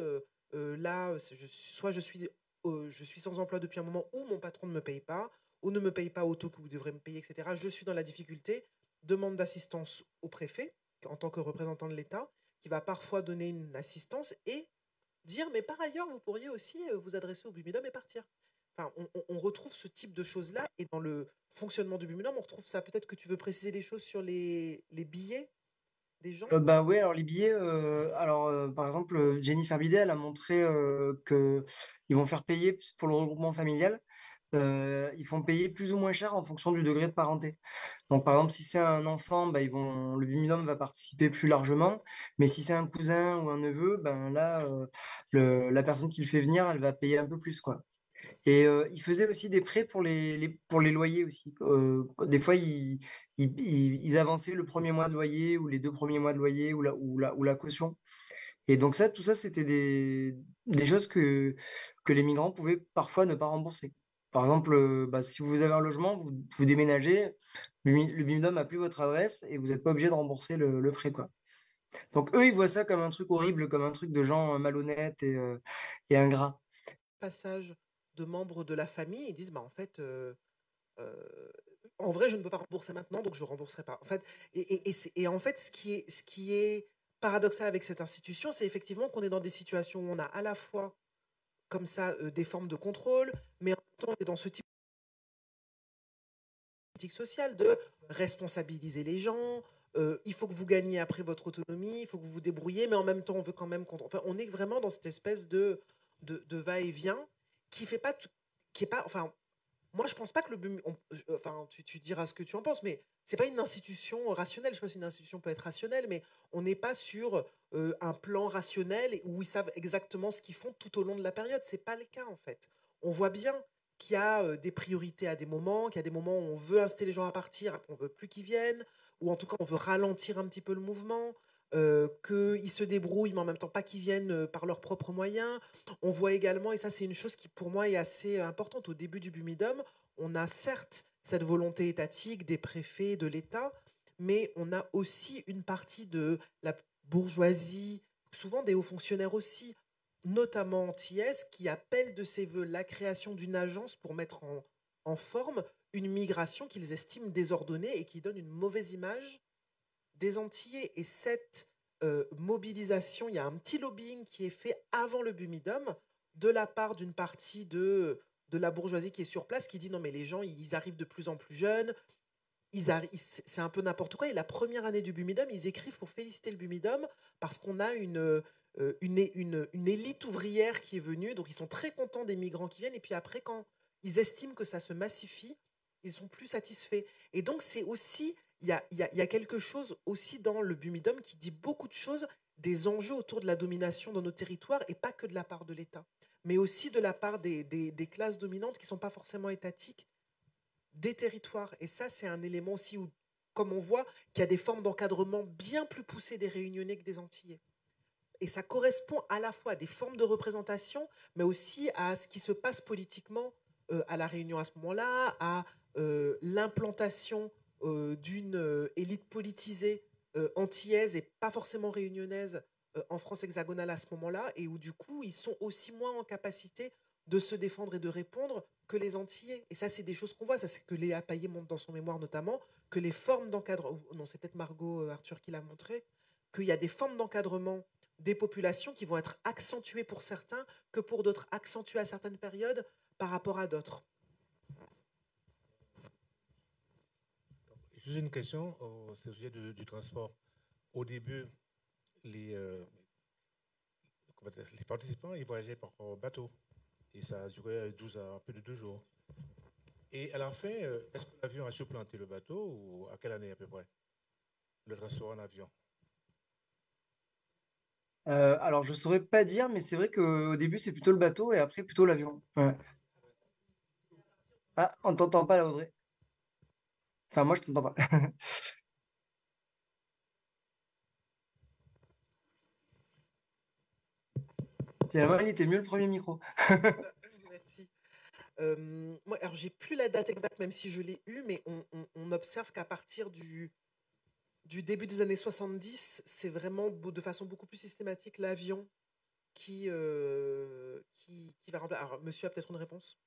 là, soit je suis sans emploi depuis un moment, ou mon patron ne me paye pas, ou ne me paye pas autant que vous devrez me payer, etc. Je suis dans la difficulté, demande d'assistance au préfet, en tant que représentant de l'État, qui va parfois donner une assistance et dire, mais par ailleurs, vous pourriez aussi vous adresser au Bumidum et partir. Enfin, on retrouve ce type de choses-là, et dans le fonctionnement du Bumidum, on retrouve ça. Peut-être que tu veux préciser les choses sur les billets des gens. Bah ouais, alors les billets, par exemple, Jennifer Bidet, elle a montré que ils vont faire payer pour le regroupement familial. Ils font payer plus ou moins cher en fonction du degré de parenté. Donc, par exemple, si c'est un enfant, bah, le binôme va participer plus largement. Mais si c'est un cousin ou un neveu, ben là, la personne qui le fait venir, elle va payer un peu plus, quoi. Et ils faisaient aussi des prêts pour les loyers aussi. Des fois, ils avançaient le premier mois de loyer ou les 2 premiers mois de loyer ou la caution. Et donc ça, tout ça, c'était des choses que les migrants pouvaient parfois ne pas rembourser. Par exemple, bah, si vous avez un logement, vous déménagez, le BIMDOM n'a plus votre adresse et vous n'êtes pas obligé de rembourser le prêt, quoi. Donc eux, ils voient ça comme un truc horrible, comme un truc de gens malhonnêtes et ingrats. Passage de membres de la famille, ils disent, bah, en fait, euh, en vrai, je ne peux pas rembourser maintenant, donc je ne rembourserai pas. En fait, et en fait, ce qui est paradoxal avec cette institution, c'est effectivement qu'on est dans des situations où on a à la fois comme ça des formes de contrôle, mais en même temps on est dans ce type de politique sociale de responsabiliser les gens. Il faut que vous gagniez après votre autonomie, il faut que vous vous débrouillez, mais en même temps on veut quand même enfin, on est vraiment dans cette espèce de va-et-vient qui fait pas qui est pas enfin moi, je pense pas que enfin, tu diras ce que tu en penses, mais c'est pas une institution rationnelle. Je sais pas si une institution peut être rationnelle, mais on n'est pas sur un plan rationnel où ils savent exactement ce qu'ils font tout au long de la période. C'est pas le cas en fait. On voit bien qu'il y a des priorités à des moments, qu'il y a des moments où on veut inciter les gens à partir, après on veut plus qu'ils viennent, ou en tout cas on veut ralentir un petit peu le mouvement, qu'ils se débrouillent, mais en même temps pas qu'ils viennent par leurs propres moyens. On voit également, et ça c'est une chose qui pour moi est assez importante, au début du Bumidum, on a certes cette volonté étatique des préfets, de l'État, mais on a aussi une partie de la bourgeoisie, souvent des hauts fonctionnaires aussi, notamment antillaises, qui appellent de ses voeux la création d'une agence pour mettre en forme une migration qu'ils estiment désordonnée et qui donne une mauvaise image des Antillais. Et cette mobilisation, il y a un petit lobbying qui est fait avant le Bumidum de la part d'une partie de la bourgeoisie qui est sur place, qui dit non mais les gens, ils arrivent de plus en plus jeunes, c'est un peu n'importe quoi. Et la première année du Bumidum, ils écrivent pour féliciter le Bumidum parce qu'on a une élite ouvrière qui est venue, donc ils sont très contents des migrants qui viennent, et puis après, quand ils estiment que ça se massifie, ils sont plus satisfaits. Et donc c'est aussi, il y a quelque chose aussi dans le Bumidum qui dit beaucoup de choses, des enjeux autour de la domination dans nos territoires, et pas que de la part de l'État, mais aussi de la part des classes dominantes qui ne sont pas forcément étatiques, des territoires. Et ça, c'est un élément aussi où, comme on voit, qu'il y a des formes d'encadrement bien plus poussées des Réunionnais que des Antillais. Et ça correspond à la fois à des formes de représentation, mais aussi à ce qui se passe politiquement à La Réunion à ce moment-là, à l'implantation d'une élite politisée antillaise et pas forcément réunionnaise en France hexagonale à ce moment-là, et où du coup, ils sont aussi moins en capacité de se défendre et de répondre que les Antillais. Et ça, c'est des choses qu'on voit. Ça, c'est que Léa Payet montre dans son mémoire notamment, que les formes d'encadrement, non, c'est peut-être Margot Arthur qui l'a montré, qu'il y a des formes d'encadrement des populations qui vont être accentuées pour certains que pour d'autres, accentuées à certaines périodes par rapport à d'autres. Juste une question au sujet du transport. Au début, les participants ils voyageaient par bateau et ça a duré 12 à un peu de 2 jours. Et à la fin, est-ce que l'avion a supplanté le bateau ou à quelle année à peu près le transport en avion? Alors, je saurais pas dire, mais c'est vrai qu'au début, c'est plutôt le bateau et après, plutôt l'avion. Ouais. Ah, on t'entend pas là, Audrey. Enfin, moi, je t'entends pas. Finalement, il était mieux le premier micro. Merci. Moi, alors, j'ai plus la date exacte, même si je l'ai eu, mais on observe qu'à partir du début des années 70, c'est vraiment de façon beaucoup plus systématique l'avion qui va remplacer. Alors, monsieur a peut-être une réponse.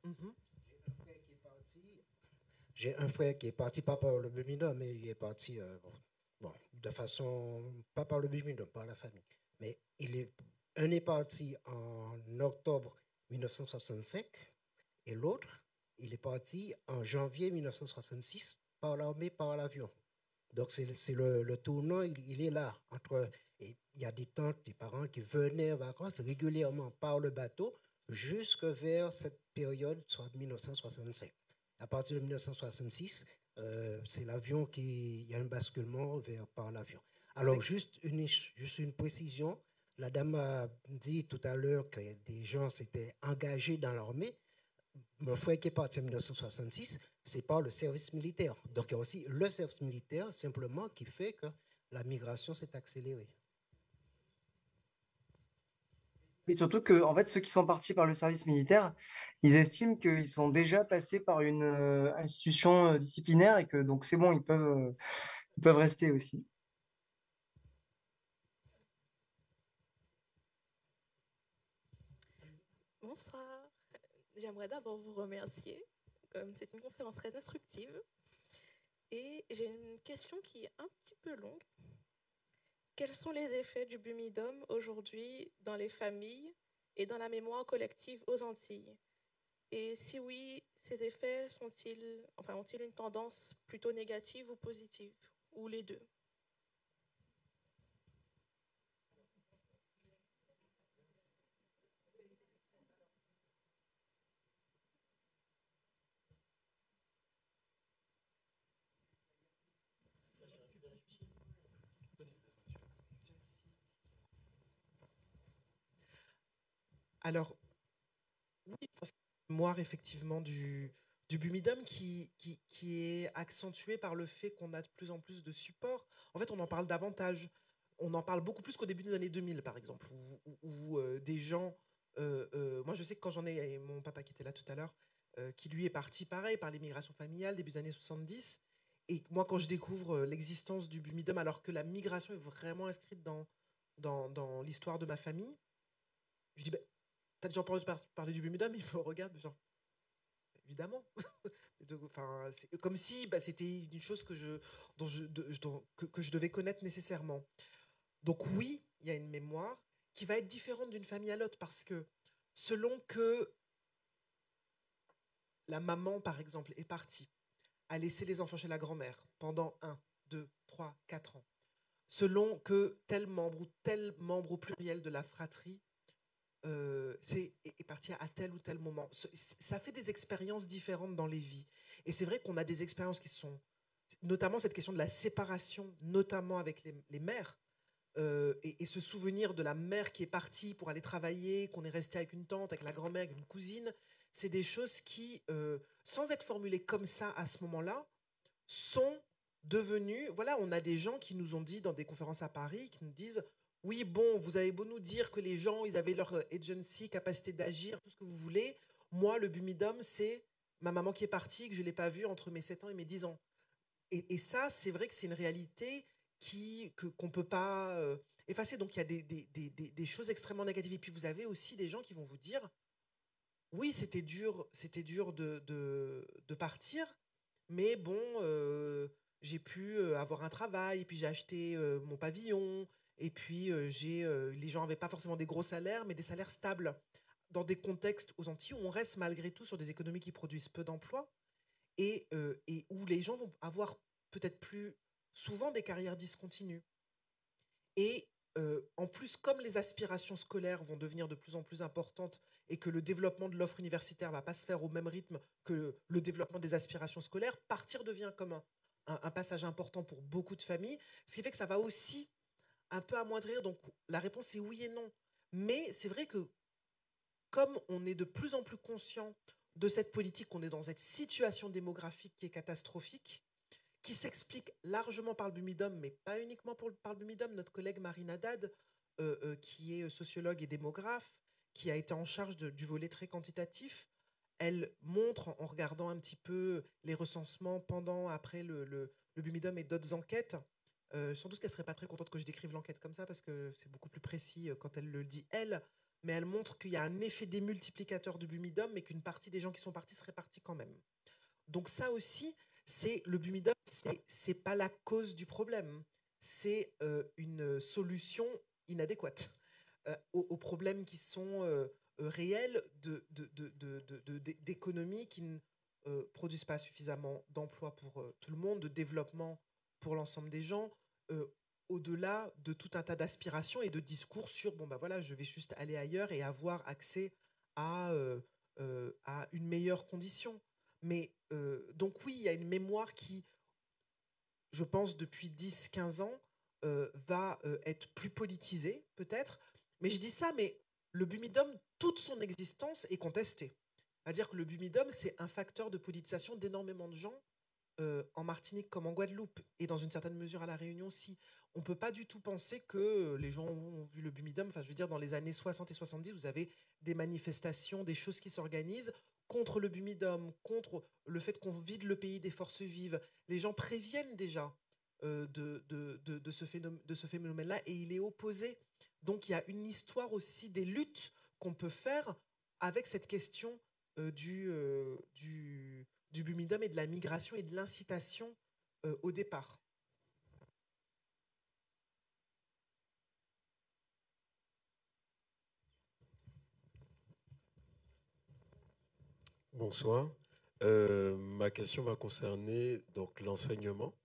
Mhm. J'ai un frère qui est parti, pas par le Bumidum, mais il est parti, bon, de façon, pas par le Bumidum, par la famille. Mais un est parti en octobre 1965 et l'autre, il est parti en janvier 1966 par l'armée, par l'avion. Donc c'est le tournant, il est là. Il y a des tantes, des parents qui venaient en vacances régulièrement par le bateau jusque vers cette période, soit 1965. À partir de 1966, c'est l'avion il y a un basculement par l'avion. Alors, juste une précision. La dame a dit tout à l'heure que des gens s'étaient engagés dans l'armée. Mon frère qui est parti en 1966, c'est par le service militaire. Donc, il y a aussi le service militaire, simplement, qui fait que la migration s'est accélérée. Et surtout que, en fait, ceux qui sont partis par le service militaire, ils estiment qu'ils sont déjà passés par une institution disciplinaire et que donc c'est bon, ils peuvent rester aussi. Bonsoir. J'aimerais d'abord vous remercier. C'est une conférence très instructive. Et j'ai une question qui est un petit peu longue. Quels sont les effets du bumidum aujourd'hui dans les familles et dans la mémoire collective aux Antilles? Et si oui, ces effets ont-ils une tendance plutôt négative ou positive, ou les deux? Alors, oui, je pense que la mémoire effectivement du bumidum qui est accentuée par le fait qu'on a de plus en plus de supports. En fait, on en parle davantage. On en parle beaucoup plus qu'au début des années 2000, par exemple, où des gens... moi, je sais que quand j'en ai... Et mon papa qui était là tout à l'heure, qui lui est parti pareil par l'immigration familiale, début des années 70. Et moi, quand je découvre l'existence du bumidum, alors que la migration est vraiment inscrite dans l'histoire de ma famille, je dis, bah, t'as déjà entendu parler du bumidum? Il me regarde, genre, évidemment. Enfin, c'est comme si bah, c'était une chose que je devais connaître nécessairement. Donc oui, il y a une mémoire qui va être différente d'une famille à l'autre parce que selon que la maman, par exemple, est partie, a laissé les enfants chez la grand-mère pendant 1, 2, 3, 4 ans, selon que tel membre au pluriel de la fratrie est parti à tel ou tel moment. Ça fait des expériences différentes dans les vies. Et c'est vrai qu'on a des expériences qui sont, notamment cette question de la séparation, notamment avec les mères, et ce souvenir de la mère qui est partie pour aller travailler, qu'on est resté avec une tante, avec la grand-mère, avec une cousine, c'est des choses qui, sans être formulées comme ça à ce moment-là, sont devenues... Voilà, on a des gens qui nous ont dit dans des conférences à Paris, qui nous disent oui, bon, vous avez beau nous dire que les gens, ils avaient leur agency, capacité d'agir, tout ce que vous voulez. Moi, le bumidum, c'est ma maman qui est partie, que je ne l'ai pas vue entre mes 7 ans et mes 10 ans. Et ça, c'est vrai que c'est une réalité qu'on ne peut pas effacer. Donc, il y a des choses extrêmement négatives. Et puis, vous avez aussi des gens qui vont vous dire oui, c'était dur de partir, mais bon, j'ai pu avoir un travail, et puis j'ai acheté mon pavillon, et puis les gens n'avaient pas forcément des gros salaires, mais des salaires stables, dans des contextes aux Antilles où on reste malgré tout sur des économies qui produisent peu d'emplois, et où les gens vont avoir peut-être plus souvent des carrières discontinues. Et en plus, comme les aspirations scolaires vont devenir de plus en plus importantes et que le développement de l'offre universitaire ne va pas se faire au même rythme que le développement des aspirations scolaires, partir devient comme un passage important pour beaucoup de familles, ce qui fait que ça va aussi un peu amoindrir. Donc la réponse est oui et non. Mais c'est vrai que comme on est de plus en plus conscient de cette politique, qu'on est dans cette situation démographique qui est catastrophique, qui s'explique largement par le bumidum, mais pas uniquement par le bumidum. Notre collègue Marine Haddad, qui est sociologue et démographe, qui a été en charge du volet très quantitatif, elle montre, en regardant un petit peu les recensements pendant, après le bumidum et d'autres enquêtes, sans doute qu'elle ne serait pas très contente que je décrive l'enquête comme ça, parce que c'est beaucoup plus précis quand elle le dit, elle, mais elle montre qu'il y a un effet démultiplicateur du bumidum, mais qu'une partie des gens qui sont partis seraient partis quand même. Donc ça aussi, c'est le bumidum, c'est pas la cause du problème, c'est une solution inadéquate aux problèmes qui sont réels d'économies qui ne produisent pas suffisamment d'emplois pour tout le monde, de développement pour l'ensemble des gens, au-delà de tout un tas d'aspirations et de discours sur bon bah voilà, je vais juste aller ailleurs et avoir accès à une meilleure condition. Mais donc oui, il y a une mémoire qui, je pense, depuis 10-15 ans, va être plus politisée, peut-être. Mais je dis ça, mais le bumidum, toute son existence est contestée. C'est-à-dire que le bumidum, c'est un facteur de politisation d'énormément de gens, en Martinique comme en Guadeloupe, et dans une certaine mesure à La Réunion aussi. On ne peut pas du tout penser que les gens ont vu le bumidum. Enfin, je veux dire, dans les années 60 et 70, vous avez des manifestations, des choses qui s'organisent contre le bumidum, contre le fait qu'on vide le pays des forces vives. Les gens préviennent déjà de ce phénomène-là, et il est opposé. Donc il y a une histoire aussi des luttes qu'on peut faire avec cette question du bumidum et de la migration et de l'incitation au départ. Bonsoir. Ma question va concerner donc l'enseignement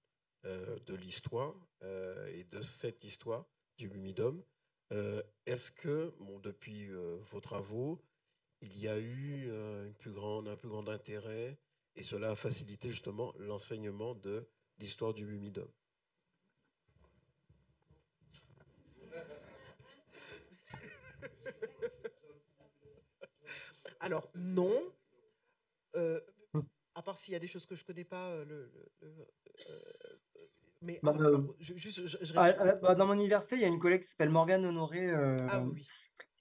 de l'histoire et de cette histoire du Bumidum. Est-ce que, bon, depuis vos travaux, il y a eu un plus grand intérêt et cela a facilité justement l'enseignement de l'histoire du Bumidum? Alors, non. À part s'il y a des choses que je ne connais pas, mais Bah, dans mon université, il y a une collègue qui s'appelle Morgane Honoré, ah oui.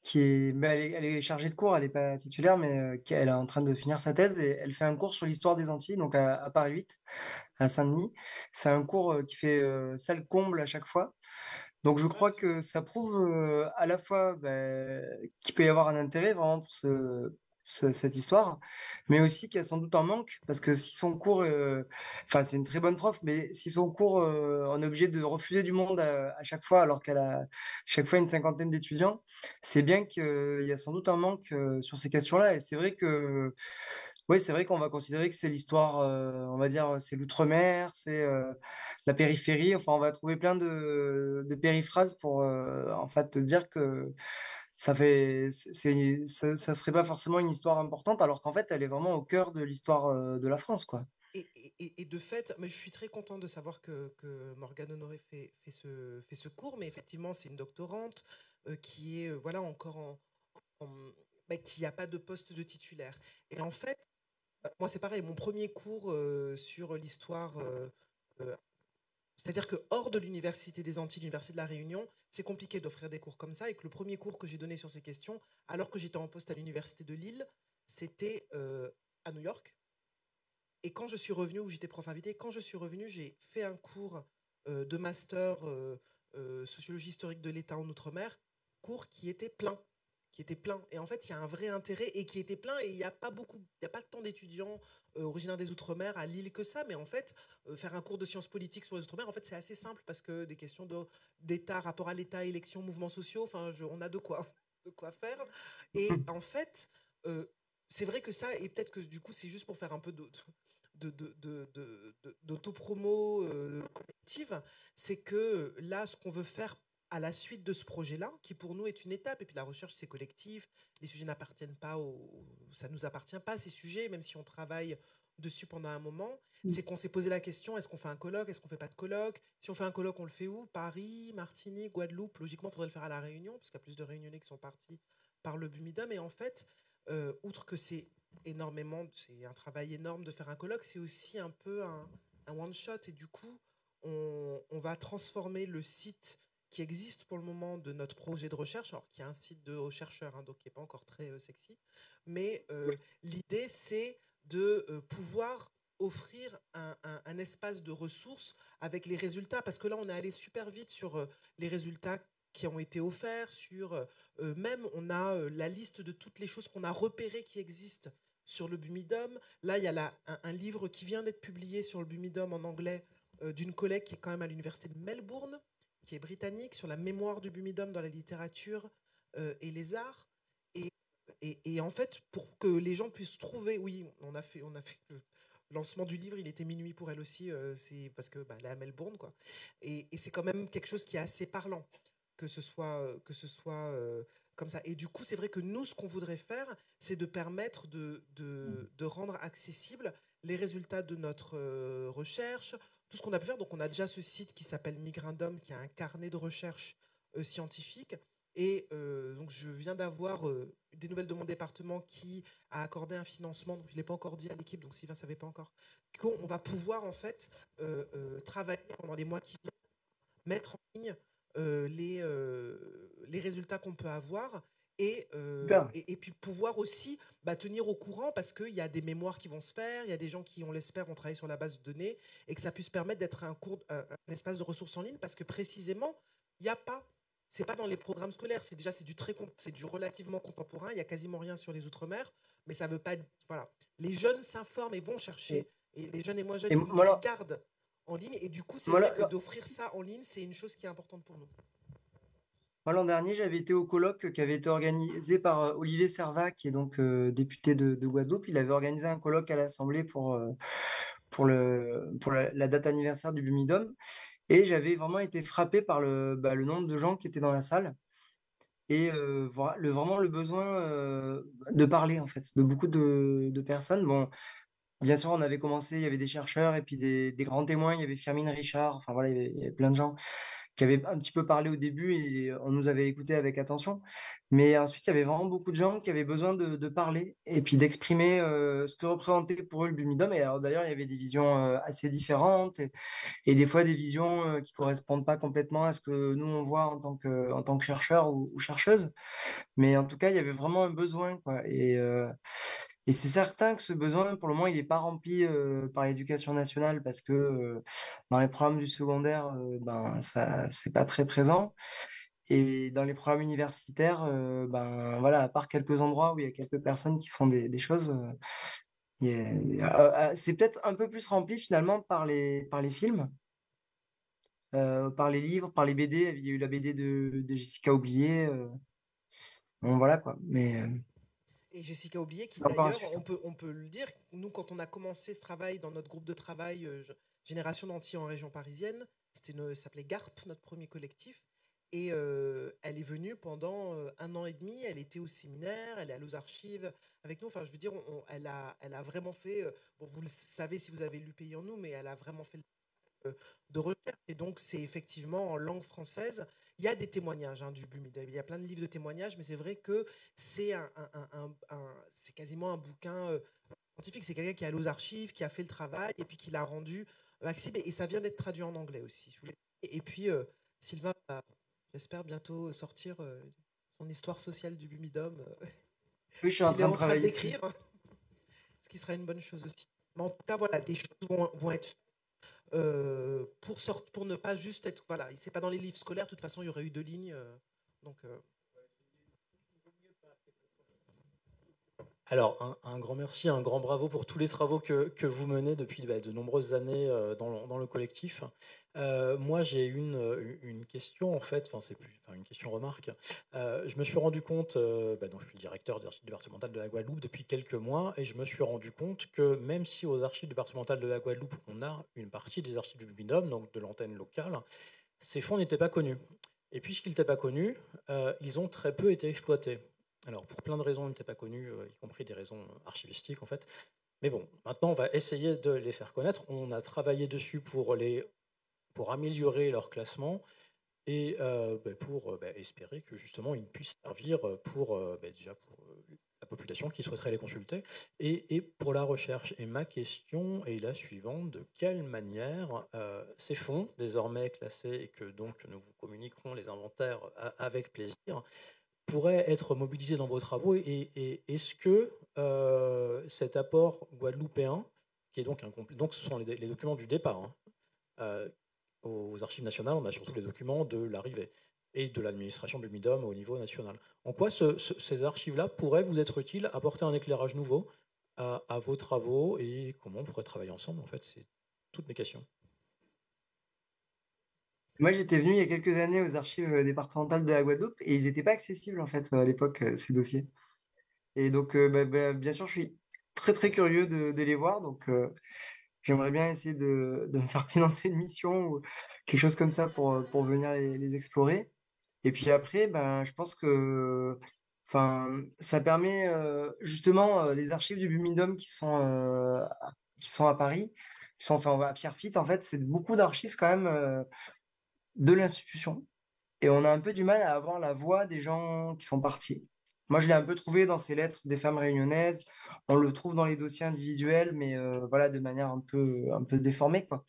qui est, elle est chargée de cours, elle n'est pas titulaire, mais elle est en train de finir sa thèse et elle fait un cours sur l'histoire des Antilles, donc à Paris 8, à Saint-Denis. C'est un cours qui fait salle comble à chaque fois. Donc je crois que ça prouve à la fois qu'il peut y avoir un intérêt vraiment pour cette histoire, mais aussi qu'il y a sans doute un manque, parce que si son cours, enfin c'est une très bonne prof, mais si son cours, on est obligé de refuser du monde à chaque fois, alors qu'elle a chaque fois une cinquantaine d'étudiants, c'est bien qu'il y a sans doute un manque sur ces questions-là, et c'est vrai que oui, c'est vrai qu'on va considérer que c'est l'histoire, on va dire, c'est l'outre-mer, c'est la périphérie. Enfin, on va trouver plein de périphrases pour, en fait, dire que ça serait pas forcément une histoire importante, alors qu'en fait, elle est vraiment au cœur de l'histoire de la France, quoi. Et de fait, mais je suis très content de savoir que Morgane Honoré fait ce cours, mais effectivement, c'est une doctorante qui est voilà, encore qui n'a pas de poste de titulaire. Et en fait, moi, c'est pareil, mon premier cours sur l'histoire, c'est-à-dire que hors de l'Université des Antilles, l'Université de la Réunion, c'est compliqué d'offrir des cours comme ça, et que le premier cours que j'ai donné sur ces questions, alors que j'étais en poste à l'Université de Lille, c'était à New York. Et quand je suis revenu, où j'étais prof invité, quand je suis revenu, j'ai fait un cours de master sociologie historique de l'État en Outre-mer, cours qui était plein. Qui était plein. Et en fait, il y a un vrai intérêt et qui était plein. Et il n'y a pas beaucoup, il n'y a pas tant d'étudiants originaires des Outre-mer à Lille que ça. Mais en fait, faire un cours de sciences politiques sur les Outre-mer, en fait, c'est assez simple parce que des questions d'État, rapport à l'État, élections, mouvements sociaux, enfin, on a de quoi, de quoi faire. Et en fait, c'est vrai que ça, et peut-être que du coup, c'est juste pour faire un peu d'autopromo collective, c'est que là, ce qu'on veut faire à la suite de ce projet-là, qui pour nous est une étape, et puis la recherche c'est collectif, les sujets n'appartiennent pas ça nous appartient pas ces sujets, même si on travaille dessus pendant un moment, c'est qu'on s'est posé la question, est-ce qu'on fait un colloque, est-ce qu'on fait pas de colloque, si on fait un colloque, on le fait où? Paris, Martinique, Guadeloupe, logiquement il faudrait le faire à La Réunion, parce qu'il y a plus de Réunionnais qui sont partis par le Bumidum, et en fait, outre que c'est un travail énorme de faire un colloque, c'est aussi un peu un one-shot, et du coup, on va transformer le site qui existe pour le moment de notre projet de recherche, alors qui est un site de chercheurs, hein, donc qui n'est pas encore très sexy, mais l'idée c'est de pouvoir offrir un espace de ressources avec les résultats, parce que là on est allé super vite sur les résultats qui ont été offerts, sur même on a la liste de toutes les choses qu'on a repérées qui existent sur le Bumidum. Là, il y a un livre qui vient d'être publié sur le Bumidum en anglais d'une collègue qui est quand même à l'université de Melbourne, qui est britannique, sur la mémoire du Bumidum dans la littérature et les arts. Et en fait, pour que les gens puissent trouver, oui, on a fait le lancement du livre, il était minuit pour elle aussi, c'est parce que elle est à Melbourne, quoi. Et c'est quand même quelque chose qui est assez parlant, que ce soit comme ça. Et du coup, c'est vrai que nous, ce qu'on voudrait faire, c'est de permettre de rendre accessibles les résultats de notre recherche, tout ce qu'on a pu faire. Donc, on a déjà ce site qui s'appelle Migrindum, qui a un carnet de recherche scientifique. Et donc, je viens d'avoir des nouvelles de mon département qui a accordé un financement. Donc, je ne l'ai pas encore dit à l'équipe, donc Sylvain ne savait pas encore. On va pouvoir, en fait, travailler pendant les mois qui viennent, mettre en ligne les résultats qu'on peut avoir et puis pouvoir aussi tenir au courant, parce qu'il y a des mémoires qui vont se faire, il y a des gens qui, on l'espère, vont travailler sur la base de données, et que ça puisse permettre d'être un espace de ressources en ligne, parce que précisément, il n'y a pas, c'est pas dans les programmes scolaires, c'est du relativement contemporain, il n'y a quasiment rien sur les Outre-mer, mais ça veut pas, voilà. Les jeunes s'informent et vont chercher, et les jeunes et moins jeunes, Et ils moi, regardent en ligne. Et du coup, c'est Moi, vrai que d'offrir ça en ligne, c'est une chose qui est importante pour nous. Moi, l'an dernier, j'avais été au colloque qui avait été organisé par Olivier Servat, qui est donc député de Guadeloupe. Il avait organisé un colloque à l'Assemblée pour la date anniversaire du Bumidum. Et j'avais vraiment été frappé par le nombre de gens qui étaient dans la salle et vraiment le besoin de parler, en fait, de beaucoup de personnes. Bon, bien sûr, on avait commencé, il y avait des chercheurs et puis des grands témoins. Il y avait Firmin Richard, enfin voilà, il y avait plein de gens qui avaient un petit peu parlé au début et on nous avait écouté avec attention. Mais ensuite, il y avait vraiment beaucoup de gens qui avaient besoin de parler et puis d'exprimer ce que représentait pour eux le Bumidum. Et alors d'ailleurs, il y avait des visions assez différentes et des fois des visions qui correspondent pas complètement à ce que nous on voit en tant que chercheurs ou chercheuses. Mais en tout cas, il y avait vraiment un besoin, quoi. Et c'est certain que ce besoin, pour le moment, il n'est pas rempli par l'éducation nationale parce que dans les programmes du secondaire, ben, ça, c'est pas très présent. Et dans les programmes universitaires, ben, voilà, à part quelques endroits où il y a quelques personnes qui font des choses, c'est peut-être un peu plus rempli finalement par les films, par les livres, par les BD. Il y a eu la BD de Jessica Oublié. Bon, voilà quoi. Mais Et Jessica Oublié, qui c'est encore d'ailleurs, insuffisant. on peut le dire, nous, quand on a commencé ce travail dans notre groupe de travail Génération d'Antillais en région parisienne, ça s'appelait GARP, notre premier collectif. Et elle est venue pendant 1 an et demi, elle était au séminaire, elle est allée aux archives avec nous. Enfin, je veux dire, elle a vraiment fait, bon, vous le savez si vous avez lu Pays en nous, mais elle a vraiment fait de recherche. Et donc, c'est effectivement en langue française. Il y a des témoignages du BUMID. Il y a plein de livres de témoignages, mais c'est vrai que c'est quasiment un bouquin scientifique. C'est quelqu'un qui est allé aux archives, qui a fait le travail et puis qui l'a rendu accessible. Et ça vient d'être traduit en anglais aussi. Et puis, Sylvain va, j'espère, bientôt sortir son histoire sociale du Bumidum Oui, je suis en qu'il est train de en train travailler dessus. d'écrire, ce qui sera une bonne chose aussi. Mais en tout cas, voilà, des choses vont être pour ne pas juste être. Voilà, c'est pas dans les livres scolaires, de toute façon, il y aurait eu 2 lignes. Donc, Alors, un grand merci, un grand bravo pour tous les travaux que vous menez depuis de nombreuses années dans le collectif. Moi, j'ai une question, en fait, enfin, c'est plus une question-remarque. Je me suis rendu compte, donc je suis directeur des archives départementales de la Guadeloupe depuis quelques mois, et je me suis rendu compte que même si aux archives départementales de la Guadeloupe, on a une partie des archives du BINOM, donc de l'antenne locale, ces fonds n'étaient pas connus. Et puisqu'ils n'étaient pas connus, ils ont très peu été exploités. Alors, pour plein de raisons, ils n'étaient pas connus, y compris des raisons archivistiques, en fait. Mais bon, maintenant, on va essayer de les faire connaître. On a travaillé dessus pour améliorer leur classement et pour espérer que, justement, ils puissent servir déjà pour la population qui souhaiterait les consulter et pour la recherche. Et ma question est la suivante: de quelle manière ces fonds, désormais classés et que donc nous vous communiquerons les inventaires avec plaisir, pourrait être mobilisé dans vos travaux et est-ce que cet apport guadeloupéen, qui est donc ce sont les documents du départ, aux archives nationales, on a surtout les documents de l'arrivée et de l'administration du MIDOM au niveau national. En quoi ces archives-là pourraient vous être utiles, apporter un éclairage nouveau à vos travaux et comment on pourrait travailler ensemble? En fait, c'est toutes mes questions. Moi, j'étais venu il y a quelques années aux archives départementales de la Guadeloupe et ils n'étaient pas accessibles en fait à l'époque, ces dossiers. Et donc, bien sûr, je suis très très curieux de les voir. Donc, j'aimerais bien essayer de me faire financer une mission ou quelque chose comme ça pour venir les explorer. Et puis après, ben, je pense que enfin, ça permet justement les archives du Bumidum qui sont à Paris, qui sont enfin, à Pierrefitte, en fait, c'est beaucoup d'archives quand même de l'institution. Et on a un peu du mal à avoir la voix des gens qui sont partis. Moi, je l'ai un peu trouvé dans ces lettres des femmes réunionnaises. On le trouve dans les dossiers individuels, mais voilà, de manière un peu déformée, quoi.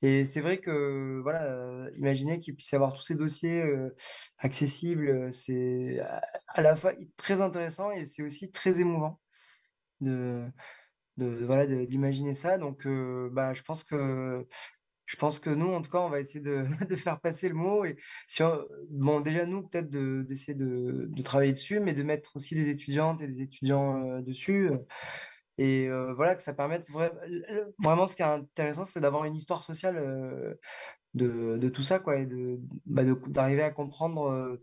Et c'est vrai que, voilà, imaginer qu'il puisse y avoir tous ces dossiers accessibles, c'est à la fois très intéressant et c'est aussi très émouvant de, voilà, d'imaginer ça. Donc, je pense que nous, en tout cas, on va essayer de faire passer le mot. Et bon, déjà, nous, peut-être d'essayer de travailler dessus, mais de mettre aussi des étudiantes et des étudiants dessus. Et voilà, que ça permette vraiment, ce qui est intéressant, c'est d'avoir une histoire sociale de tout ça, quoi, et d'arriver à comprendre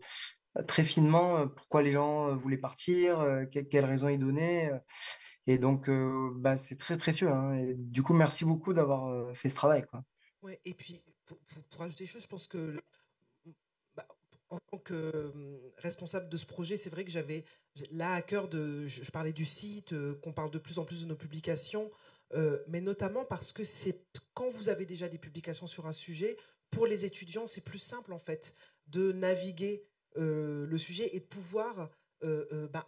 très finement pourquoi les gens voulaient partir, quelles raisons ils donnaient. Et donc, c'est très précieux, hein. Et du coup, merci beaucoup d'avoir fait ce travail, quoi. Ouais, et puis, pour ajouter des choses, je pense que bah, en tant que responsable de ce projet, c'est vrai que j'ai là à cœur je parlais du site, qu'on parle de plus en plus de nos publications, mais notamment parce que c'est quand vous avez déjà des publications sur un sujet, pour les étudiants, c'est plus simple en fait de naviguer le sujet et de pouvoir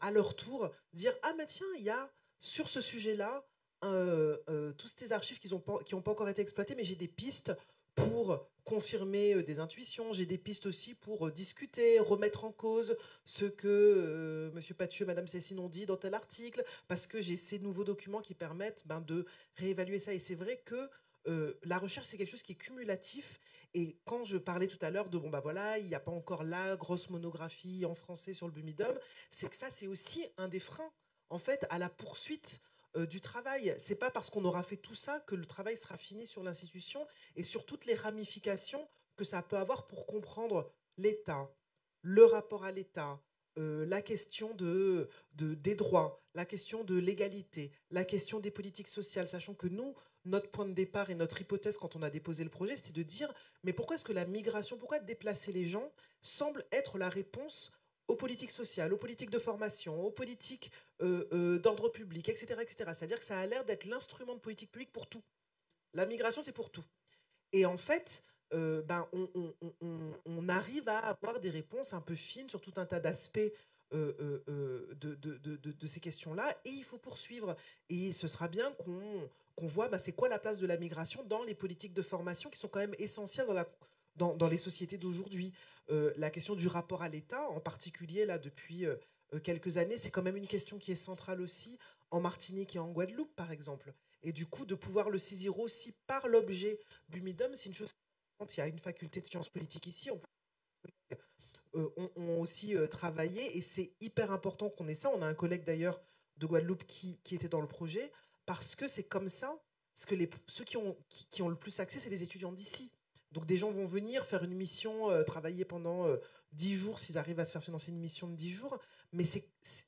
à leur tour dire ah mais tiens, il y a sur ce sujet-là tous ces archives qui n'ont pas encore été exploitées, mais j'ai des pistes pour confirmer des intuitions, j'ai des pistes aussi pour discuter, remettre en cause ce que Monsieur Pathieu, Madame Cécine ont dit dans tel article, parce que j'ai ces nouveaux documents qui permettent de réévaluer ça. Et c'est vrai que la recherche, c'est quelque chose qui est cumulatif. Et quand je parlais tout à l'heure de, voilà, il n'y a pas encore la grosse monographie en français sur le Bumidum, c'est que ça, c'est aussi un des freins, en fait, à la poursuite du travail. C'est pas parce qu'on aura fait tout ça que le travail sera fini sur l'institution et sur toutes les ramifications que ça peut avoir pour comprendre l'État, le rapport à l'État, la question des droits, la question de l'égalité, la question des politiques sociales, sachant que nous, notre point de départ et notre hypothèse quand on a déposé le projet, c'était de dire mais pourquoi est-ce que la migration, pourquoi déplacer les gens semble être la réponse aux politiques sociales, aux politiques de formation, aux politiques d'ordre public, etc., etc. C'est-à-dire que ça a l'air d'être l'instrument de politique publique pour tout. La migration, c'est pour tout. Et en fait, on arrive à avoir des réponses un peu fines sur tout un tas d'aspects de ces questions-là, et il faut poursuivre. Et ce sera bien qu'on voit c'est quoi la place de la migration dans les politiques de formation qui sont quand même essentielles dans les sociétés d'aujourd'hui. La question du rapport à l'État, en particulier là depuis quelques années, c'est quand même une question qui est centrale aussi en Martinique et en Guadeloupe, par exemple. Et du coup, de pouvoir le saisir aussi par l'objet du MIDOM, c'est une chose. Il y a une faculté de sciences politiques ici, ont aussi travaillé, et c'est hyper important qu'on ait ça. On a un collègue d'ailleurs de Guadeloupe qui était dans le projet, parce que c'est comme ça, parce que ceux qui ont le plus accès, c'est les étudiants d'ici. Donc des gens vont venir faire une mission, travailler pendant 10 jours s'ils arrivent à se faire financer une mission de 10 jours, mais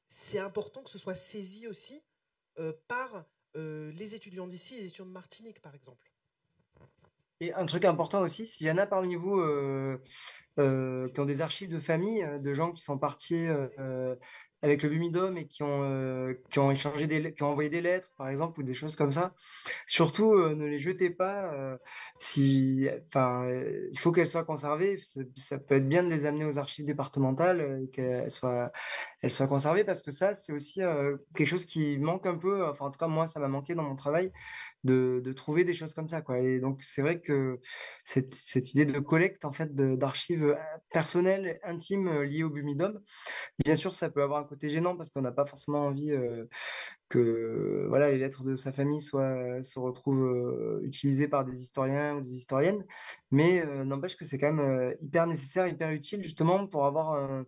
c'est important que ce soit saisi aussi par les étudiants d'ici, les étudiants de Martinique par exemple. Et un truc important aussi, s'il y en a parmi vous qui ont des archives de famille, de gens qui sont partis avec le Bumidum et qui ont qui ont envoyé des lettres, par exemple, ou des choses comme ça. Surtout, ne les jetez pas. Il faut qu'elles soient conservées. Ça peut être bien de les amener aux archives départementales et elles soient conservées, parce que ça, c'est aussi quelque chose qui manque un peu. Enfin, en tout cas, moi, ça m'a manqué dans mon travail de trouver des choses comme ça, quoi. Et donc, c'est vrai que cette idée de collecte, en fait, d'archives personnelles, intimes, liées au Bumidum, bien sûr, ça peut avoir un côté gênant parce qu'on n'a pas forcément envie que voilà, les lettres de sa famille se retrouvent utilisées par des historiens ou des historiennes. Mais n'empêche que c'est quand même hyper nécessaire, hyper utile, justement, pour avoir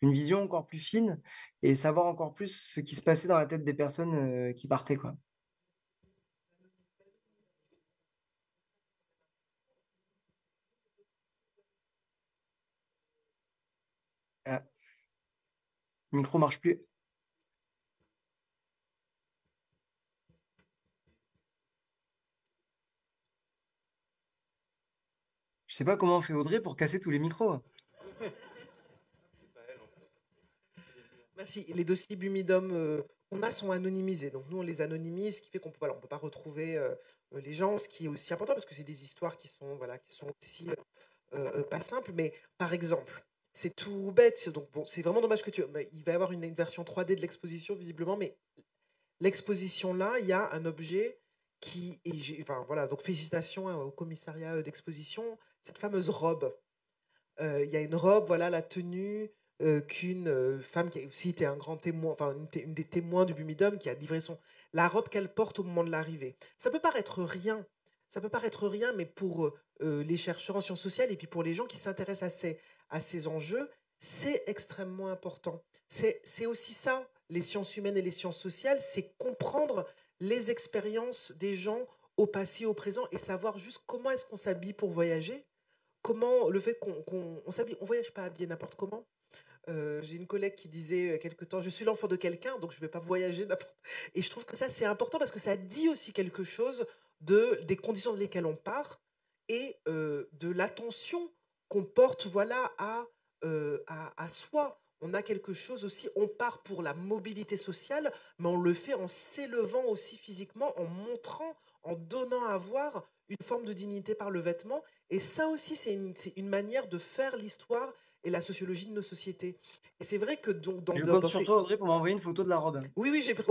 une vision encore plus fine et savoir encore plus ce qui se passait dans la tête des personnes qui partaient, quoi. Ah, le micro marche plus. Je sais pas comment on fait Audrey pour casser tous les micros. Merci. Les dossiers Bumidum qu'on a sont anonymisés. Donc nous, on les anonymise, ce qui fait qu'on ne peut pas retrouver les gens, ce qui est aussi important parce que c'est des histoires qui sont aussi pas simples. Mais par exemple, c'est tout bête. Donc bon, c'est vraiment dommage que il va y avoir une version 3D de l'exposition visiblement, mais l'exposition là, il y a un objet donc félicitations au commissariat d'exposition, cette fameuse robe. Il y a une robe, voilà la tenue qu'une femme qui a aussi été un grand témoin, enfin une des témoins du Bumidum qui a livré la robe qu'elle porte au moment de l'arrivée. Ça peut paraître rien, mais pour les chercheurs en sciences sociales et puis pour les gens qui s'intéressent à ces enjeux, c'est extrêmement important. C'est aussi ça, les sciences humaines et les sciences sociales, c'est comprendre les expériences des gens au passé, au présent, et savoir juste comment est-ce qu'on s'habille pour voyager. Comment le fait qu'on s'habille, on voyage pas habillé n'importe comment. J'ai une collègue qui disait quelque temps, je suis l'enfant de quelqu'un, donc je ne vais pas voyager n'importe. Et je trouve que ça c'est important parce que ça dit aussi quelque chose des conditions dans lesquelles on part et de l'attention qu'on porte, voilà, à soi. On a quelque chose aussi, on part pour la mobilité sociale, mais on le fait en s'élevant aussi physiquement, en montrant, en donnant à voir une forme de dignité par le vêtement. Et ça aussi, c'est une manière de faire l'histoire et la sociologie de nos sociétés. Et c'est vrai que donc, Je compte sur toi, Audrey, pour m'envoyer une photo de la robe. Oui, oui, j'ai pris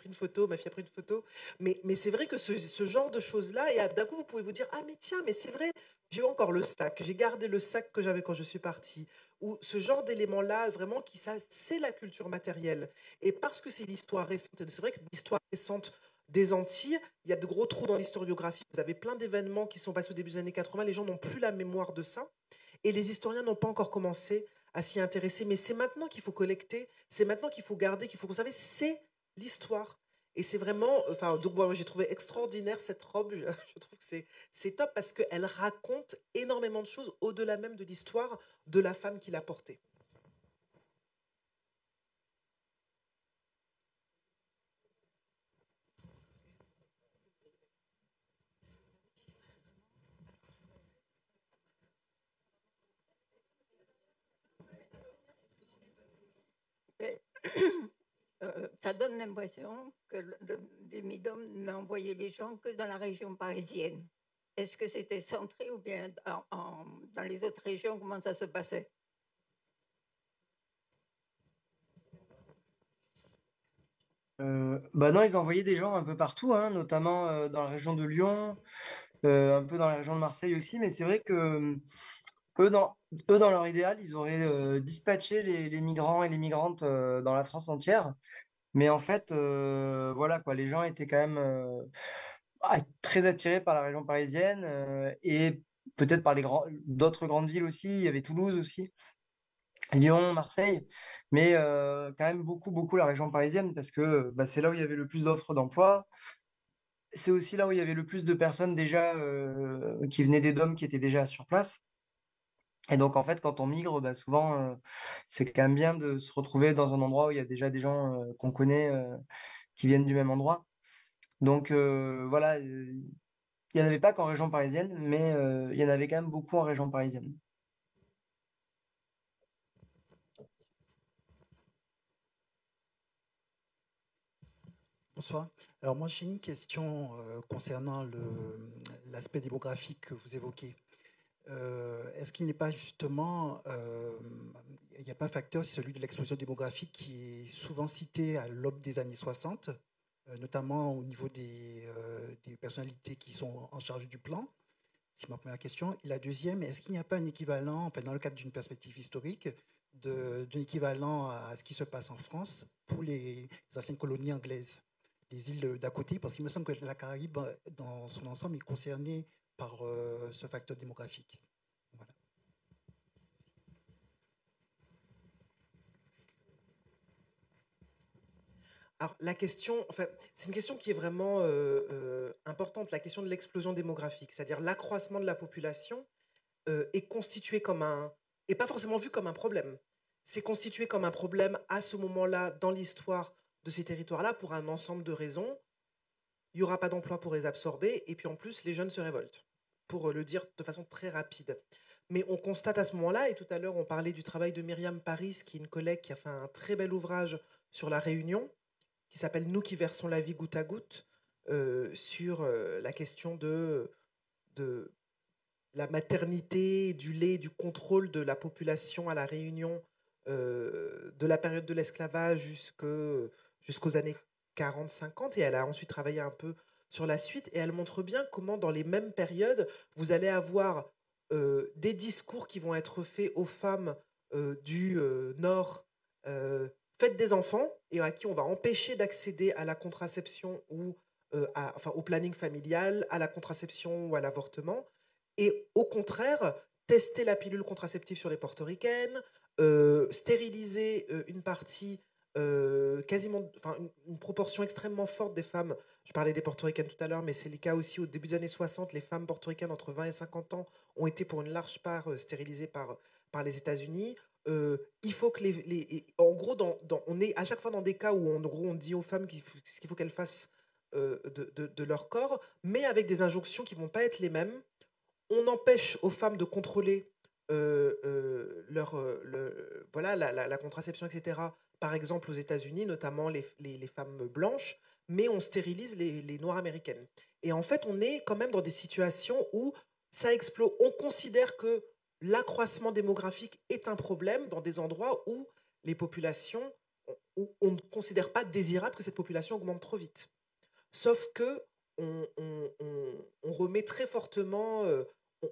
une photo, ma fille a pris une photo. Mais c'est vrai que ce genre de choses-là, et d'un coup, vous pouvez vous dire, ah mais tiens, mais c'est vrai, j'ai encore le sac, j'ai gardé le sac que j'avais quand je suis partie. Ou ce genre d'éléments-là, vraiment, c'est la culture matérielle. Et parce que c'est l'histoire récente, c'est vrai que l'histoire récente des Antilles, il y a de gros trous dans l'historiographie. Vous avez plein d'événements qui sont passés au début des années 80, les gens n'ont plus la mémoire de ça. Et les historiens n'ont pas encore commencé à s'y intéresser. Mais c'est maintenant qu'il faut collecter, c'est maintenant qu'il faut garder, qu'il faut conserver. C'est l'histoire. Et c'est vraiment... Enfin, donc moi, j'ai trouvé extraordinaire cette robe. Je trouve que c'est top parce qu'elle raconte énormément de choses au-delà même de l'histoire de la femme qui l'a portée. Ça donne l'impression que le Bimidum n'envoyait les gens que dans la région parisienne. Est-ce que c'était centré ou bien dans les autres régions, comment ça se passait? Bah non, ils envoyaient des gens un peu partout, hein, notamment dans la région de Lyon, un peu dans la région de Marseille aussi, mais c'est vrai que eux, dans leur idéal, ils auraient dispatché les migrants et les migrantes dans la France entière. Mais en fait, voilà quoi, les gens étaient quand même très attirés par la région parisienne et peut-être par d'autres grandes villes aussi. Il y avait Toulouse aussi, Lyon, Marseille, mais quand même beaucoup la région parisienne parce que bah, c'est là où il y avait le plus d'offres d'emploi. C'est aussi là où il y avait le plus de personnes déjà qui venaient des DOM qui étaient déjà sur place. Et donc, en fait, quand on migre, bah, souvent, c'est quand même bien de se retrouver dans un endroit où il y a déjà des gens qu'on connaît qui viennent du même endroit. Donc, voilà, il n'y en avait pas qu'en région parisienne, mais il y en avait quand même beaucoup en région parisienne. Bonsoir. Alors moi j'ai une question concernant l'aspect démographique que vous évoquez. Est-ce qu'il n'est pas justement, il n'y a pas un facteur, c'est celui de l'explosion démographique qui est souvent cité à l'aube des années 60, notamment au niveau des personnalités qui sont en charge du plan? C'est ma première question. Et la deuxième, est-ce qu'il n'y a pas un équivalent, enfin, dans le cadre d'une perspective historique, d'un équivalent à ce qui se passe en France pour les anciennes colonies anglaises, les îles d'à côté? Parce qu'il me semble que la Caraïbe, dans son ensemble, est concernée par ce facteur démographique. Voilà. Alors, la question, enfin, c'est une question qui est vraiment importante, la question de l'explosion démographique, c'est-à-dire l'accroissement de la population est constitué et pas forcément vu comme un problème. C'est constitué comme un problème à ce moment-là dans l'histoire de ces territoires-là pour un ensemble de raisons. Il n'y aura pas d'emploi pour les absorber et puis en plus, les jeunes se révoltent, pour le dire de façon très rapide. Mais on constate à ce moment-là, et tout à l'heure on parlait du travail de Myriam Paris, qui est une collègue qui a fait un très bel ouvrage sur la Réunion, qui s'appelle « Nous qui versons la vie goutte à goutte », sur la question de la maternité, du lait, du contrôle de la population à la Réunion, de la période de l'esclavage jusqu'aux années 40-50. Et elle a ensuite travaillé un peu sur la suite. Et elle montre bien comment, dans les mêmes périodes, vous allez avoir des discours qui vont être faits aux femmes du Nord, faites des enfants, et à qui on va empêcher d'accéder à la contraception ou au planning familial, à la contraception ou à l'avortement. Et au contraire, tester la pilule contraceptive sur les portoricaines, stériliser une partie une proportion extrêmement forte des femmes, je parlais des portoricaines tout à l'heure, mais c'est le cas aussi au début des années 60, les femmes portoricaines entre 20 et 50 ans ont été pour une large part stérilisées par les États-Unis. Il faut que en gros, on est à chaque fois dans des cas où en gros on dit aux femmes ce qu'il faut qu'elles fassent de leur corps, mais avec des injonctions qui vont pas être les mêmes. On empêche aux femmes de contrôler voilà, la contraception, etc. Par exemple, aux États-Unis, notamment les femmes blanches, mais on stérilise les noires américaines. Et en fait, on est quand même dans des situations où ça explose. On considère que l'accroissement démographique est un problème dans des endroits où les populations, où on ne considère pas désirable que cette population augmente trop vite. Sauf que on remet très fortement,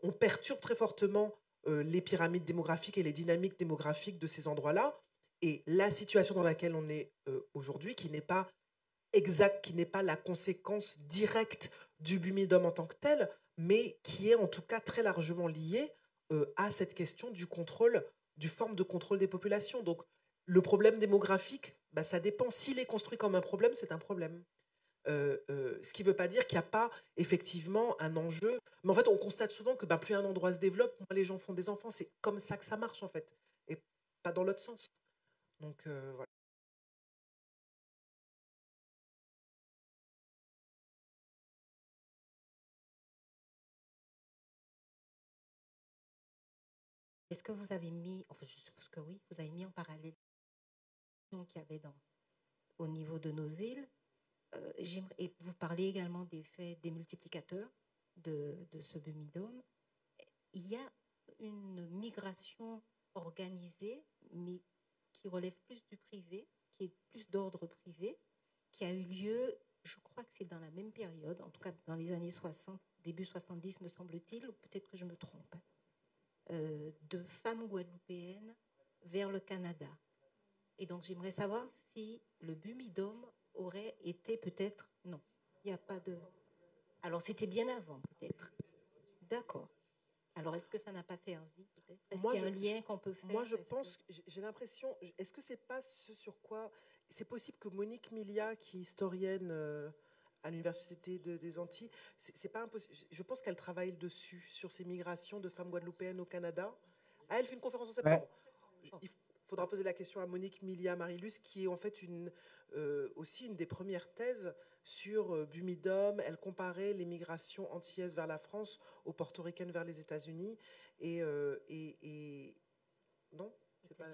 on perturbe très fortement les pyramides démographiques et les dynamiques démographiques de ces endroits-là. Et la situation dans laquelle on est aujourd'hui, qui n'est pas exacte, qui n'est pas la conséquence directe du bumidum en tant que tel, mais qui est en tout cas très largement liée à cette question du contrôle, du forme de contrôle des populations. Donc le problème démographique, bah, ça dépend. S'il est construit comme un problème, c'est un problème. Ce qui ne veut pas dire qu'il n'y a pas effectivement un enjeu. Mais en fait, on constate souvent que plus un endroit se développe, moins les gens font des enfants. C'est comme ça que ça marche, en fait. Et pas dans l'autre sens. Donc, voilà. Est-ce que vous avez mis, enfin je suppose que oui, vous avez mis en parallèle qu'il y avait au niveau de nos îles. Et vous parlez également des faits des multiplicateurs de ce bumidome. Il y a une migration organisée, mais qui relève plus du privé, qui est plus d'ordre privé, qui a eu lieu, je crois que c'est dans la même période, en tout cas dans les années 60, début 70 me semble-t-il, ou peut-être que je me trompe, de femmes guadeloupéennes vers le Canada. Et donc j'aimerais savoir si le bumidome aurait été peut-être... Non, il n'y a pas de... Alors c'était bien avant peut-être. D'accord. Alors est-ce que ça n'a pas servi peut-être? Est-ce qu'il y a un lien qu'on peut faire? Moi je pense, j'ai l'impression, est-ce que c'est pas ce sur quoi... C'est possible que Monique Milia, qui est historienne à l'Université des Antilles, c'est pas impossible. Je pense qu'elle travaille dessus, sur ces migrations de femmes guadeloupéennes au Canada. Ah, elle fait une conférence en septembre. Ouais. Il faudra poser la question à Monique Milia Marilus, qui est en fait aussi une des premières thèses sur bumidum. Elle comparait les migrations antillaises vers la France aux portoricaines vers les États-Unis. Et non, c'est pas...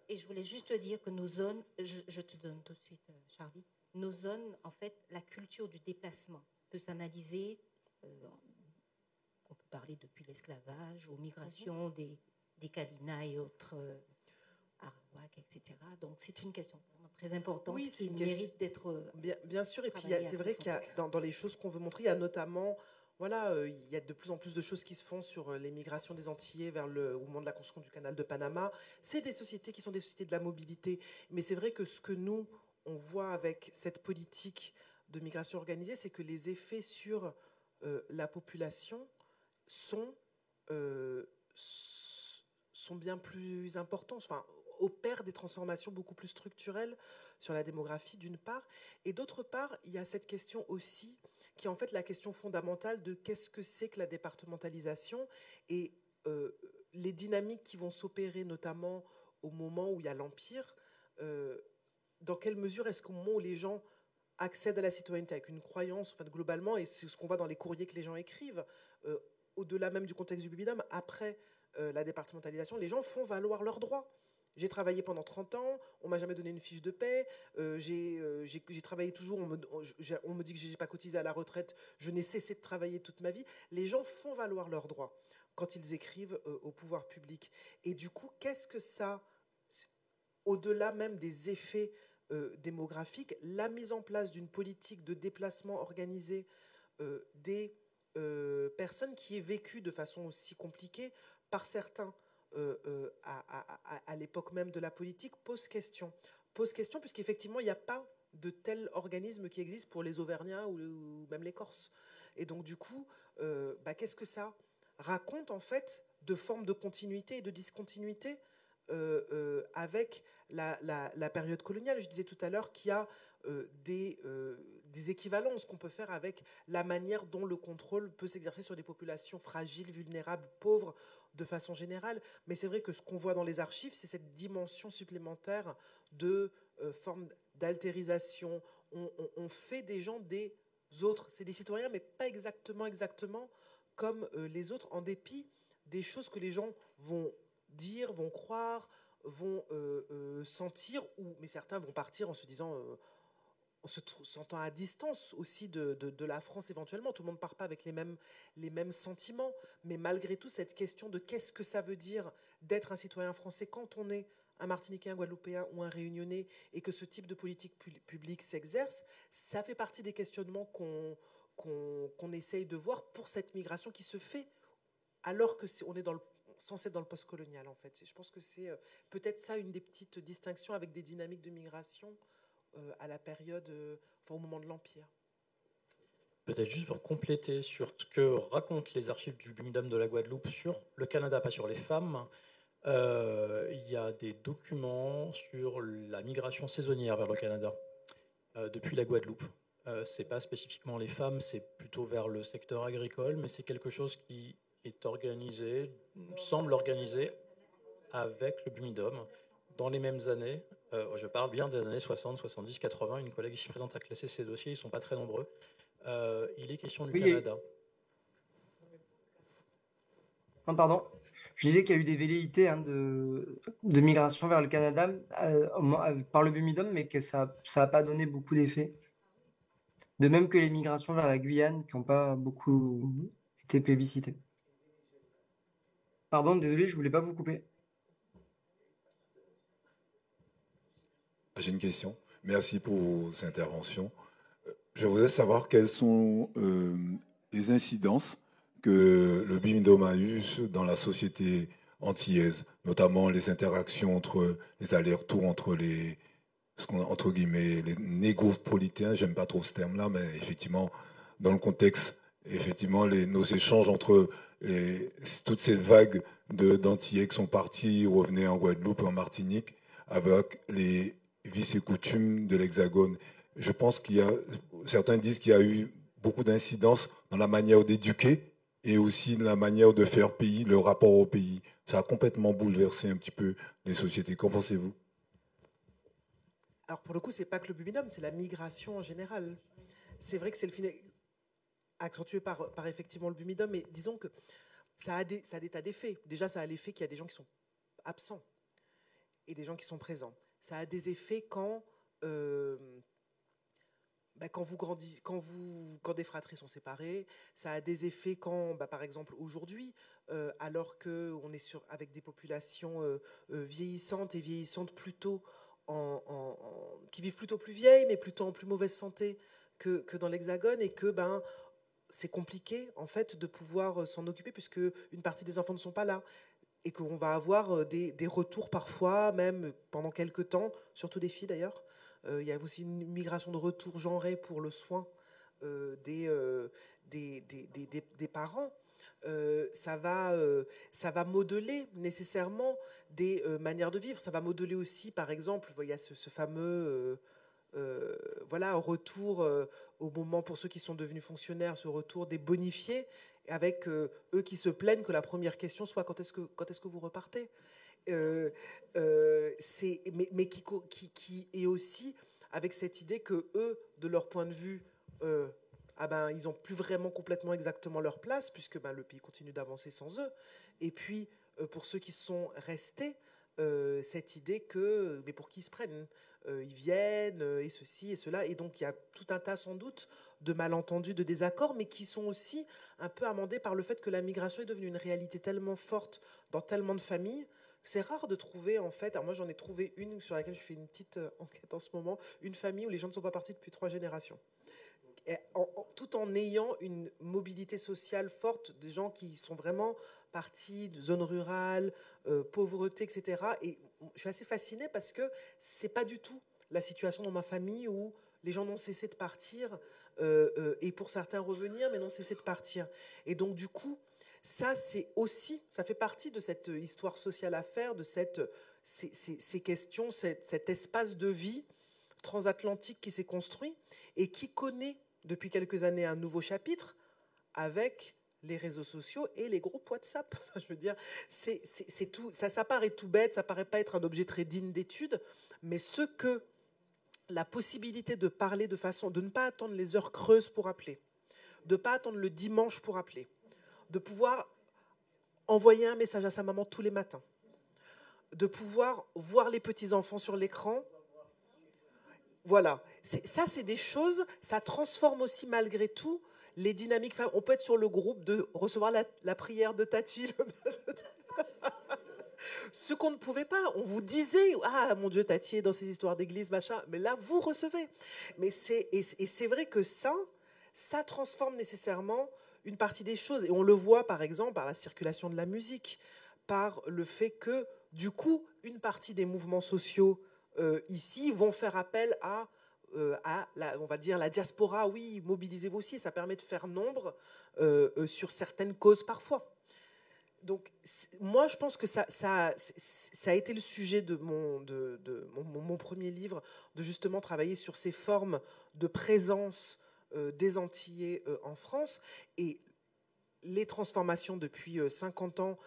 Et je voulais juste te dire que nos zones, je te donne tout de suite, Charlie, nos zones, en fait, la culture du déplacement peut s'analyser, on peut parler depuis l'esclavage aux migrations des Kalina et autres Arawak, etc. Donc c'est une question vraiment très importante qui mérite d'être... Bien sûr, et puis c'est vrai qu'il y a dans les choses qu'on veut montrer, il y a notamment... Voilà, il y a de plus en plus de choses qui se font sur les migrations des Antillais au moment de la construction du canal de Panama. C'est des sociétés qui sont des sociétés de la mobilité. Mais c'est vrai que ce que nous, on voit avec cette politique de migration organisée, c'est que les effets sur la population sont bien plus importants. Enfin, opèrent des transformations beaucoup plus structurelles sur la démographie, d'une part. Et d'autre part, il y a cette question aussi qui est en fait la question fondamentale de qu'est-ce que c'est que la départementalisation et les dynamiques qui vont s'opérer notamment au moment où il y a l'Empire. Dans quelle mesure est-ce qu'au moment où les gens accèdent à la citoyenneté avec une croyance, en fait, globalement, et c'est ce qu'on voit dans les courriers que les gens écrivent, au-delà même du contexte du bumidum, après la départementalisation, les gens font valoir leurs droits. J'ai travaillé pendant 30 ans, on m'a jamais donné une fiche de paie, j'ai travaillé toujours, on me dit que j'ai pas cotisé à la retraite, je n'ai cessé de travailler toute ma vie. Les gens font valoir leurs droits quand ils écrivent au pouvoir public. Et du coup, qu'est-ce que ça, au-delà même des effets démographiques, la mise en place d'une politique de déplacement organisée des personnes qui est vécue de façon aussi compliquée par certains à l'époque même de la politique, pose question. Pose question puisqu'effectivement, il n'y a pas de tel organisme qui existe pour les Auvergnats ou même les Corses. Et donc, du coup, qu'est-ce que ça raconte, en fait, de formes de continuité et de discontinuité avec la période coloniale. Je disais tout à l'heure qu'il y a des équivalences qu'on peut faire avec la manière dont le contrôle peut s'exercer sur des populations fragiles, vulnérables, pauvres, de façon générale. Mais c'est vrai que ce qu'on voit dans les archives, c'est cette dimension supplémentaire de forme d'altérisation. On fait des gens des autres. C'est des citoyens, mais pas exactement comme les autres, en dépit des choses que les gens vont dire, vont croire, vont sentir, mais certains vont partir en se disant, en se sentant à distance aussi de la France éventuellement. Tout le monde ne part pas avec les mêmes sentiments, mais malgré tout, cette question de qu'est-ce que ça veut dire d'être un citoyen français quand on est un Martiniquais, un Guadeloupéen ou un Réunionnais, et que ce type de politique publique s'exerce, ça fait partie des questionnements qu'on essaye de voir pour cette migration qui se fait alors que on est censé être dans le post-colonial, en fait. Et je pense que c'est peut-être ça une des petites distinctions avec des dynamiques de migration à la période, au moment de l'Empire. Peut-être juste pour compléter sur ce que racontent les archives du BUMIDOM de la Guadeloupe sur le Canada, pas sur les femmes. Il y a des documents sur la migration saisonnière vers le Canada depuis la Guadeloupe. C'est pas spécifiquement les femmes, c'est plutôt vers le secteur agricole, mais c'est quelque chose qui est organisé, semble organisé avec le BUMIDOM dans les mêmes années. Je parle bien des années 60, 70, 80. Une collègue ici présente a classé ces dossiers, ils ne sont pas très nombreux. Il est question du Canada. Non, pardon. Je disais qu'il y a eu des velléités de migration vers le Canada par le BUMIDOM, mais que ça n'a pas donné beaucoup d'effets. De même que les migrations vers la Guyane, qui n'ont pas beaucoup été plébiscitées. Pardon, désolé, je ne voulais pas vous couper. J'ai une question. Merci pour vos interventions. Je voudrais savoir quelles sont les incidences que le BUMIDOM a eues dans la société antillaise, notamment les interactions les allers-retours entre entre guillemets, les négopolitains, j'aime pas trop ce terme-là, mais effectivement, dans le contexte, effectivement, nos échanges entre toutes ces vagues d'Antillais qui sont partis, revenaient en Guadeloupe et en Martinique, avec les vices et coutumes de l'Hexagone. Je pense certains disent qu'il y a eu beaucoup d'incidences dans la manière d'éduquer et aussi la manière de faire pays, le rapport au pays. Ça a complètement bouleversé un petit peu les sociétés. Qu'en pensez-vous? Alors pour le coup, c'est pas que le BUMIDOM, c'est la migration en général. C'est vrai que c'est le final accentué par effectivement le BUMIDOM, mais disons que ça a des tas d'effets. Déjà, ça a l'effet qu'il y a des gens qui sont absents et des gens qui sont présents. Ça a des effets quand vous grandissez, quand des fratries sont séparées. Ça a des effets quand, par exemple, aujourd'hui, alors qu'on est avec des populations vieillissantes et vieillissantes plutôt qui vivent plutôt plus vieilles, mais plutôt en plus mauvaise santé que dans l'Hexagone, et que c'est compliqué en fait de pouvoir s'en occuper puisque une partie des enfants ne sont pas là, et qu'on va avoir des retours parfois, même pendant quelques temps, surtout des filles d'ailleurs. Il y a aussi une migration de retour genrée pour le soin des parents. Ça va modeler nécessairement des manières de vivre. Ça va modeler aussi, par exemple, il y a ce fameux retour au moment, pour ceux qui sont devenus fonctionnaires, ce retour des bonifiés, avec eux qui se plaignent que la première question soit quand est-ce que vous repartez, mais qui est aussi avec cette idée que eux, de leur point de vue, ils n'ont plus vraiment complètement exactement leur place, puisque le pays continue d'avancer sans eux. Et puis, pour ceux qui sont restés, cette idée que, mais pour qui ils se prennent, ils viennent, et ceci et cela. Et donc, il y a tout un tas, sans doute, de malentendus, de désaccords, mais qui sont aussi un peu amendés par le fait que la migration est devenue une réalité tellement forte dans tellement de familles. C'est rare de trouver, en fait, alors moi j'en ai trouvé une sur laquelle je fais une petite enquête en ce moment, une famille où les gens ne sont pas partis depuis 3 générations. Tout en ayant une mobilité sociale forte, des gens qui sont vraiment partis de zones rurales, pauvreté, etc. Et je suis assez fascinée parce que c'est pas du tout la situation dans ma famille où les gens n'ont cessé de partir, et pour certains revenir, mais n'ont cessé de partir. Et donc du coup, ça fait partie de cette histoire sociale à faire, de cette ces questions, cet espace de vie transatlantique qui s'est construit et qui connaît depuis quelques années un nouveau chapitre avec les réseaux sociaux et les groupes WhatsApp. Je veux dire, c'est tout. Ça paraît tout bête, ça paraît pas être un objet très digne d'étude, mais ce que la possibilité de parler de façon, de ne pas attendre les heures creuses pour appeler, de ne pas attendre le dimanche pour appeler, de pouvoir envoyer un message à sa maman tous les matins, de pouvoir voir les petits-enfants sur l'écran. Voilà. Ça, c'est des choses, ça transforme aussi malgré tout les dynamiques. On peut être sur le groupe de recevoir la prière de Tati. Ce qu'on ne pouvait pas, on vous disait, ah mon Dieu, Tati est dans ces histoires d'église, machin, mais là, vous recevez. Mais c'est vrai que ça transforme nécessairement une partie des choses. Et on le voit, par exemple, par la circulation de la musique, par le fait que, du coup, une partie des mouvements sociaux ici vont faire appel à on va dire, la diaspora. Oui, mobilisez-vous aussi, ça permet de faire nombre sur certaines causes parfois. Donc, moi, je pense que ça a été le sujet de mon premier livre, de justement travailler sur ces formes de présence des Antillais en France. Et les transformations depuis 50 ans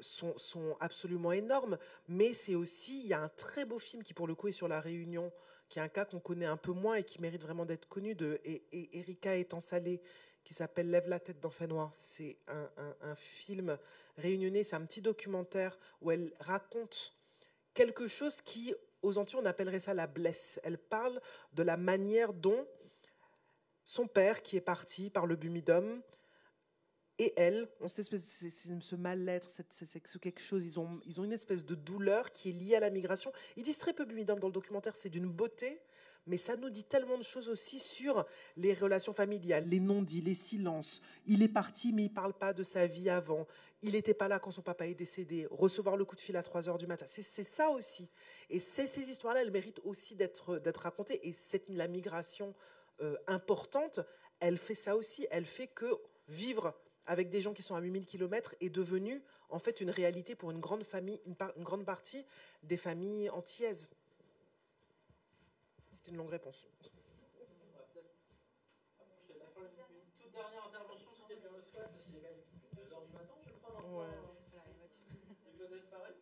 sont absolument énormes. Mais c'est aussi, il y a un très beau film qui, pour le coup, est sur La Réunion, qui est un cas qu'on connaît un peu moins et qui mérite vraiment d'être connu, et Erika étant salée, qui s'appelle Lève la tête d'Enfant Noir. C'est un film réunionnais, c'est un petit documentaire où elle raconte quelque chose qui, aux Antilles, on appellerait ça la blesse. Elle parle de la manière dont son père, qui est parti par le Bumidum, et elle, ont cette espèce, ce mal-être, c'est quelque chose, ils ont une espèce de douleur qui est liée à la migration. Ils disent très peu Bumidum dans le documentaire, c'est d'une beauté, mais ça nous dit tellement de choses aussi sur les relations familiales, les non-dits, les silences. Il est parti, mais il ne parle pas de sa vie avant. Il n'était pas là quand son papa est décédé. Recevoir le coup de fil à 3 h du matin. C'est ça aussi. Et ces histoires-là, elles méritent aussi d'être racontées. Et la migration importante, elle fait ça aussi. Elle fait que vivre avec des gens qui sont à 8000 km est devenu en fait une réalité pour une grande famille, une grande partie des familles antillaises. C'était une longue réponse. On va peut-être approcher de la fin. Une toute dernière intervention, si quelqu'un le souhaite, parce qu'il est quand même 2 h du matin, je crois. Ouais. Et peut-être pareil.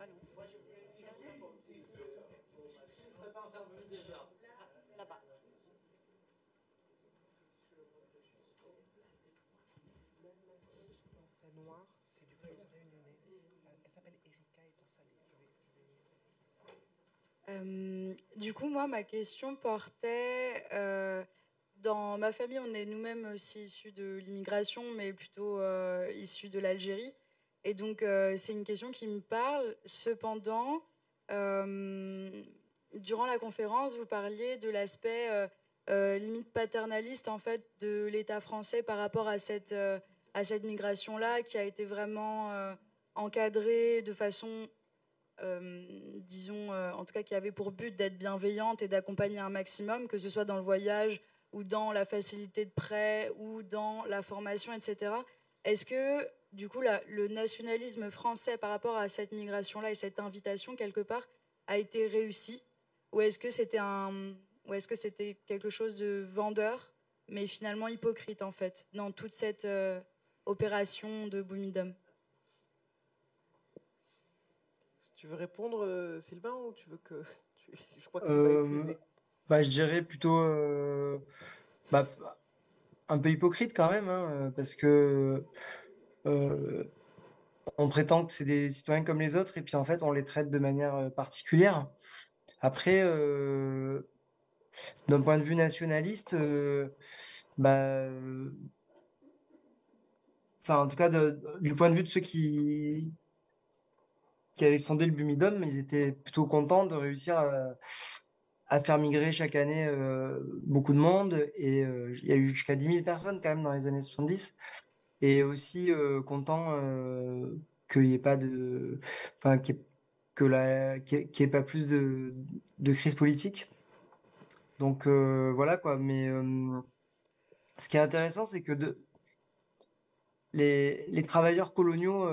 Ah non. Moi, je qui ne serait pas intervenu déjà là-bas. L'enfant noir, c'est du peuple réunionnais. Elle s'appelle Erika étant salée. Du coup, moi, ma question portait... dans ma famille, on est nous-mêmes aussi issus de l'immigration, mais plutôt issus de l'Algérie. Et donc, c'est une question qui me parle. Cependant, durant la conférence, vous parliez de l'aspect limite paternaliste en fait, de l'État français par rapport à cette migration-là, qui a été vraiment encadrée de façon... disons, en tout cas qui avait pour but d'être bienveillante et d'accompagner un maximum, que ce soit dans le voyage ou dans la facilité de prêt ou dans la formation, etc. Est-ce que, du coup, le nationalisme français par rapport à cette migration-là et cette invitation, quelque part, a été réussi? Ou est-ce que c'était quelque chose de vendeur, mais finalement hypocrite, en fait, dans toute cette opération de Bumidum? Tu veux répondre, Sylvain, ou tu veux que... Je crois que c'est pas épuisé. Je dirais plutôt un peu hypocrite quand même, hein, parce que on prétend que c'est des citoyens comme les autres et puis en fait on les traite de manière particulière. Après, d'un point de vue nationaliste, en tout cas du point de vue de ceux qui avaient fondé le Bumidum, ils étaient plutôt contents de réussir à faire migrer chaque année beaucoup de monde. Et il y a eu jusqu'à 10 000 personnes quand même dans les années 70. Et aussi content qu'il n'y ait pas de... Enfin, qu'il n'y ait pas plus de crise politique. Donc voilà quoi. Mais ce qui est intéressant, c'est que les travailleurs coloniaux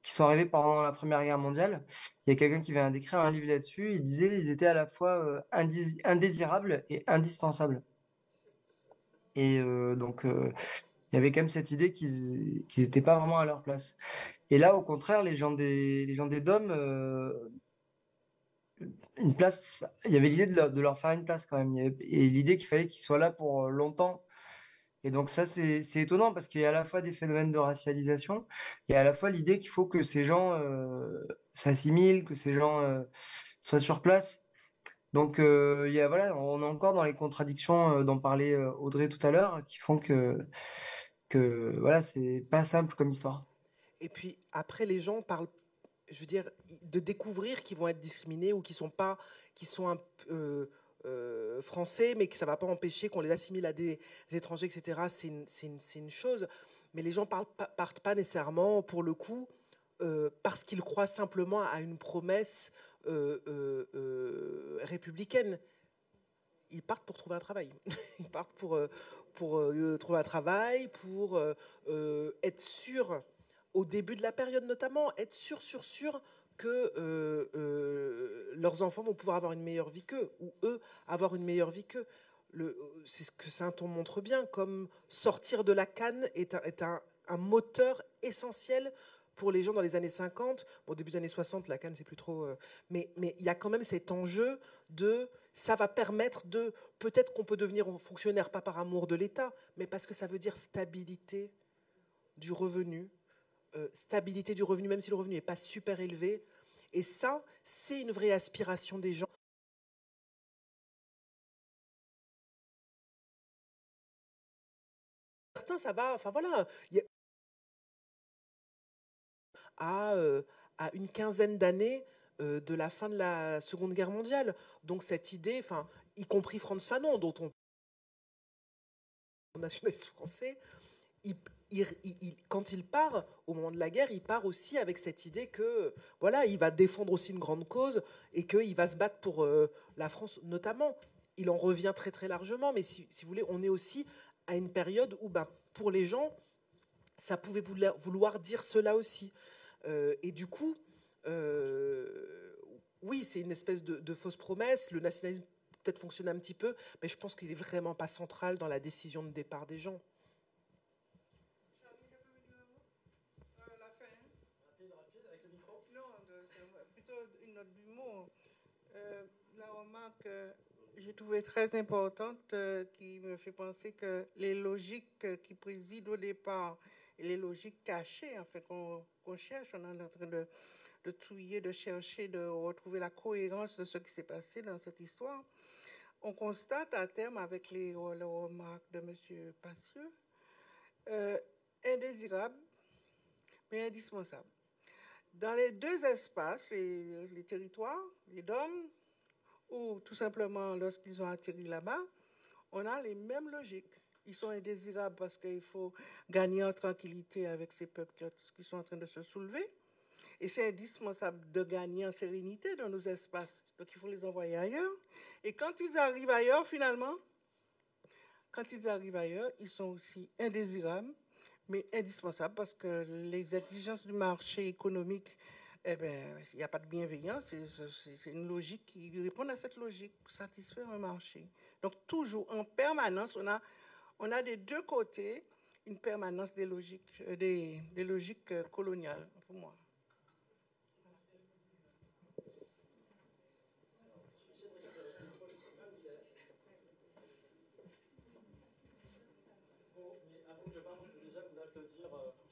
qui sont arrivés pendant la Première Guerre mondiale. Il y a quelqu'un qui vient d'écrire un livre là-dessus. Il disait ils étaient à la fois indésirables et indispensables. Et donc, il y avait quand même cette idée qu'ils n'étaient pas vraiment à leur place. Et là, au contraire, les gens des DOM, une place, il y avait l'idée de leur faire une place quand même. Et l'idée qu'il fallait qu'ils soient là pour longtemps. Et donc ça, c'est étonnant parce qu'il y a à la fois des phénomènes de racialisation, et à la fois l'idée qu'il faut que ces gens s'assimilent, que ces gens soient sur place. Donc voilà, on est encore dans les contradictions dont parlait Audrey tout à l'heure, qui font que voilà, c'est pas simple comme histoire. Et puis après, les gens parlent, je veux dire, de découvrir qu'ils vont être discriminés ou qu'ils sont pas, qui sont français, mais que ça va pas empêcher qu'on les assimile à des étrangers, etc. C'est une chose. Mais les gens partent pas nécessairement, pour le coup, parce qu'ils croient simplement à une promesse républicaine. Ils partent pour trouver un travail. Ils partent pour trouver un travail, pour être sûr, au début de la période notamment, être sûr que leurs enfants vont pouvoir avoir une meilleure vie qu'eux, ou eux avoir une meilleure vie qu'eux. C'est ce que Saint-Thon montre bien, comme sortir de la canne est un moteur essentiel pour les gens dans les années 50. Au début des années 60, la canne, c'est plus trop... mais il y a quand même cet enjeu de... Ça va permettre de... Peut-être qu'on peut devenir fonctionnaire, pas par amour de l'État, mais parce que ça veut dire stabilité du revenu. Stabilité du revenu, même si le revenu n'est pas super élevé. Et ça, c'est une vraie aspiration des gens. Certains, ça va... Enfin voilà... à une quinzaine d'années de la fin de la Seconde Guerre mondiale. Donc cette idée, enfin, y compris Frantz Fanon, dont on nationaliste français, quand il part au moment de la guerre, il part aussi avec cette idée que voilà, il va défendre aussi une grande cause et qu'il va se battre pour la France notamment. Il en revient très très largement, mais si vous voulez, on est aussi à une période où pour les gens, ça pouvait vouloir dire cela aussi. Et du coup, oui, c'est une espèce de fausse promesse. Le nationalisme peut-être fonctionne un petit peu, mais je pense qu'il n'est vraiment pas central dans la décision de départ des gens. La remarque j'ai trouvé très importante qui me fait penser que les logiques qui président au départ et les logiques cachées en fait, qu'on cherche, on est en train de touiller, de chercher, de retrouver la cohérence de ce qui s'est passé dans cette histoire. On constate à terme avec les remarques de M. Passieux, indésirable mais indispensable. Dans les deux espaces, les territoires, les DOM, ou tout simplement lorsqu'ils ont atterri là-bas, on a les mêmes logiques. Ils sont indésirables parce qu'il faut gagner en tranquillité avec ces peuples qui sont en train de se soulever. Et c'est indispensable de gagner en sérénité dans nos espaces. Donc il faut les envoyer ailleurs. Et quand ils arrivent ailleurs, finalement, ils sont aussi indésirables, mais indispensables parce que les exigences du marché économique, eh ben, il n'y a pas de bienveillance, c'est une logique qui répond à cette logique pour satisfaire un marché. Donc toujours, en permanence, on a des deux côtés une permanence des logiques, des logiques coloniales, pour moi.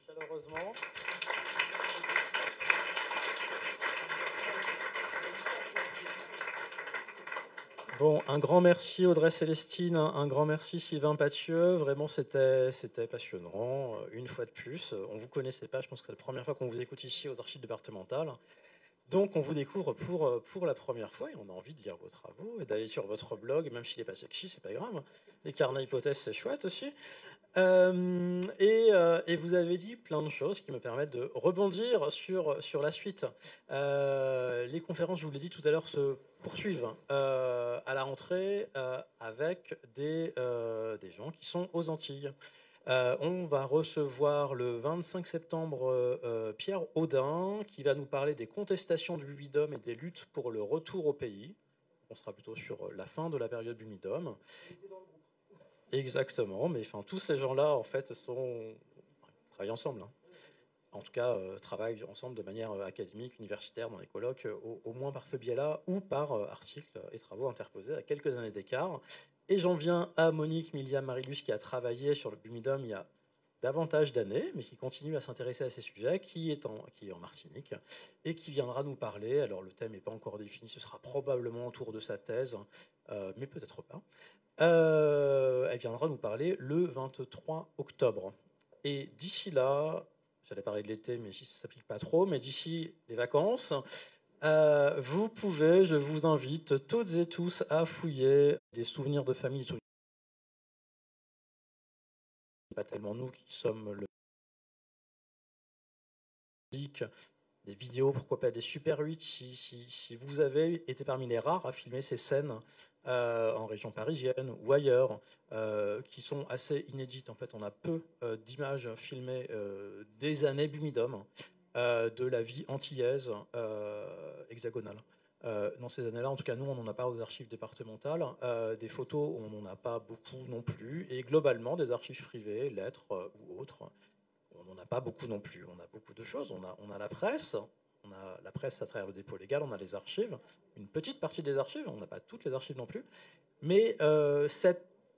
Chaleureusement. Bon, un grand merci Audrey Célestine, un grand merci Sylvain Pathieu. Vraiment, c'était passionnant. Une fois de plus, on ne vous connaissait pas. Je pense que c'est la première fois qu'on vous écoute ici aux archives départementales. Donc, on vous découvre pour la première fois et on a envie de lire vos travaux et d'aller sur votre blog, même s'il n'est pas sexy, c'est pas grave. Les carnets hypothèses, c'est chouette aussi. Et vous avez dit plein de choses qui me permettent de rebondir sur la suite. Les conférences, je vous l'ai dit tout à l'heure, se poursuivent à la rentrée avec des gens qui sont aux Antilles. On va recevoir le 25 septembre Pierre Audin, qui va nous parler des contestations du Bumidum et des luttes pour le retour au pays. On sera plutôt sur la fin de la période Bumidum. Exactement, mais enfin, tous ces gens-là, en fait, travaillent ensemble. Hein. En tout cas, travaillent ensemble de manière académique, universitaire, dans les colloques, au moins par ce biais-là, ou par articles et travaux interposés à quelques années d'écart. Et j'en viens à Monique Milia-Marilus, qui a travaillé sur le Bumidum il y a davantage d'années, mais qui continue à s'intéresser à ces sujets, qui est en Martinique, et qui viendra nous parler. Alors, le thème n'est pas encore défini, ce sera probablement autour de sa thèse, mais peut-être pas. Elle viendra nous parler le 23 octobre. Et d'ici là, j'allais parler de l'été, mais ça ne s'applique pas trop, mais d'ici les vacances, vous pouvez, je vous invite toutes et tous à fouiller des souvenirs de famille. Pas tellement nous qui sommes le public, des vidéos, pourquoi pas des Super 8, si vous avez été parmi les rares à filmer ces scènes en région parisienne ou ailleurs, qui sont assez inédites. En fait, on a peu d'images filmées des années Bumidum, de la vie antillaise hexagonale. Dans ces années-là, en tout cas, nous, on n'en a pas aux archives départementales. Des photos, on n'en a pas beaucoup non plus. Et globalement, des archives privées, lettres ou autres, on n'en a pas beaucoup non plus. On a beaucoup de choses. On a la presse. On a la presse à travers le dépôt légal. On a les archives. Une petite partie des archives. On n'a pas toutes les archives non plus. Mais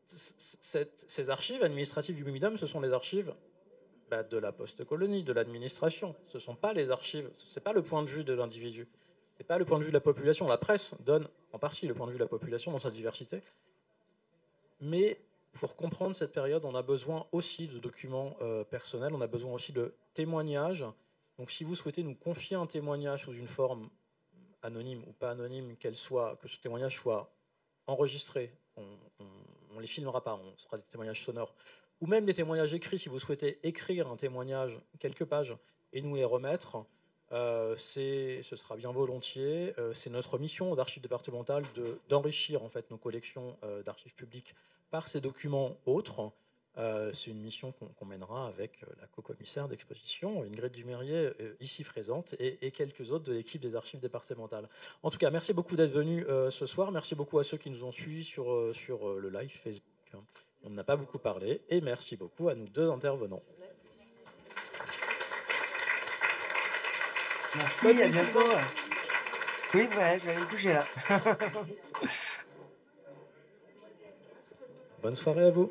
ces archives administratives du Bumidum, ce sont les archives de la post-colonie, de l'administration. Ce ne sont pas les archives. Ce n'est pas le point de vue de l'individu. Ce n'est pas le point de vue de la population. La presse donne en partie le point de vue de la population dans sa diversité. Mais pour comprendre cette période, on a besoin aussi de documents personnels, on a besoin aussi de témoignages. Donc si vous souhaitez nous confier un témoignage sous une forme anonyme ou pas anonyme, que ce témoignage soit enregistré, on ne les filmera pas, on sera des témoignages sonores, ou même des témoignages écrits, si vous souhaitez écrire un témoignage, quelques pages, et nous les remettre, ce sera bien volontiers. C'est notre mission d'archives départementales d'enrichir en fait nos collections d'archives publiques par ces documents autres. C'est une mission qu'on mènera avec la co-commissaire d'exposition, Ingrid Dumérier, ici présente, et quelques autres de l'équipe des archives départementales. En tout cas, merci beaucoup d'être venus ce soir. Merci beaucoup à ceux qui nous ont suivis sur le live Facebook. On n'a pas beaucoup parlé. Et merci beaucoup à nous deux intervenants. Merci, à bientôt. Oui, voilà, je vais aller bouger là. Bonne soirée à vous.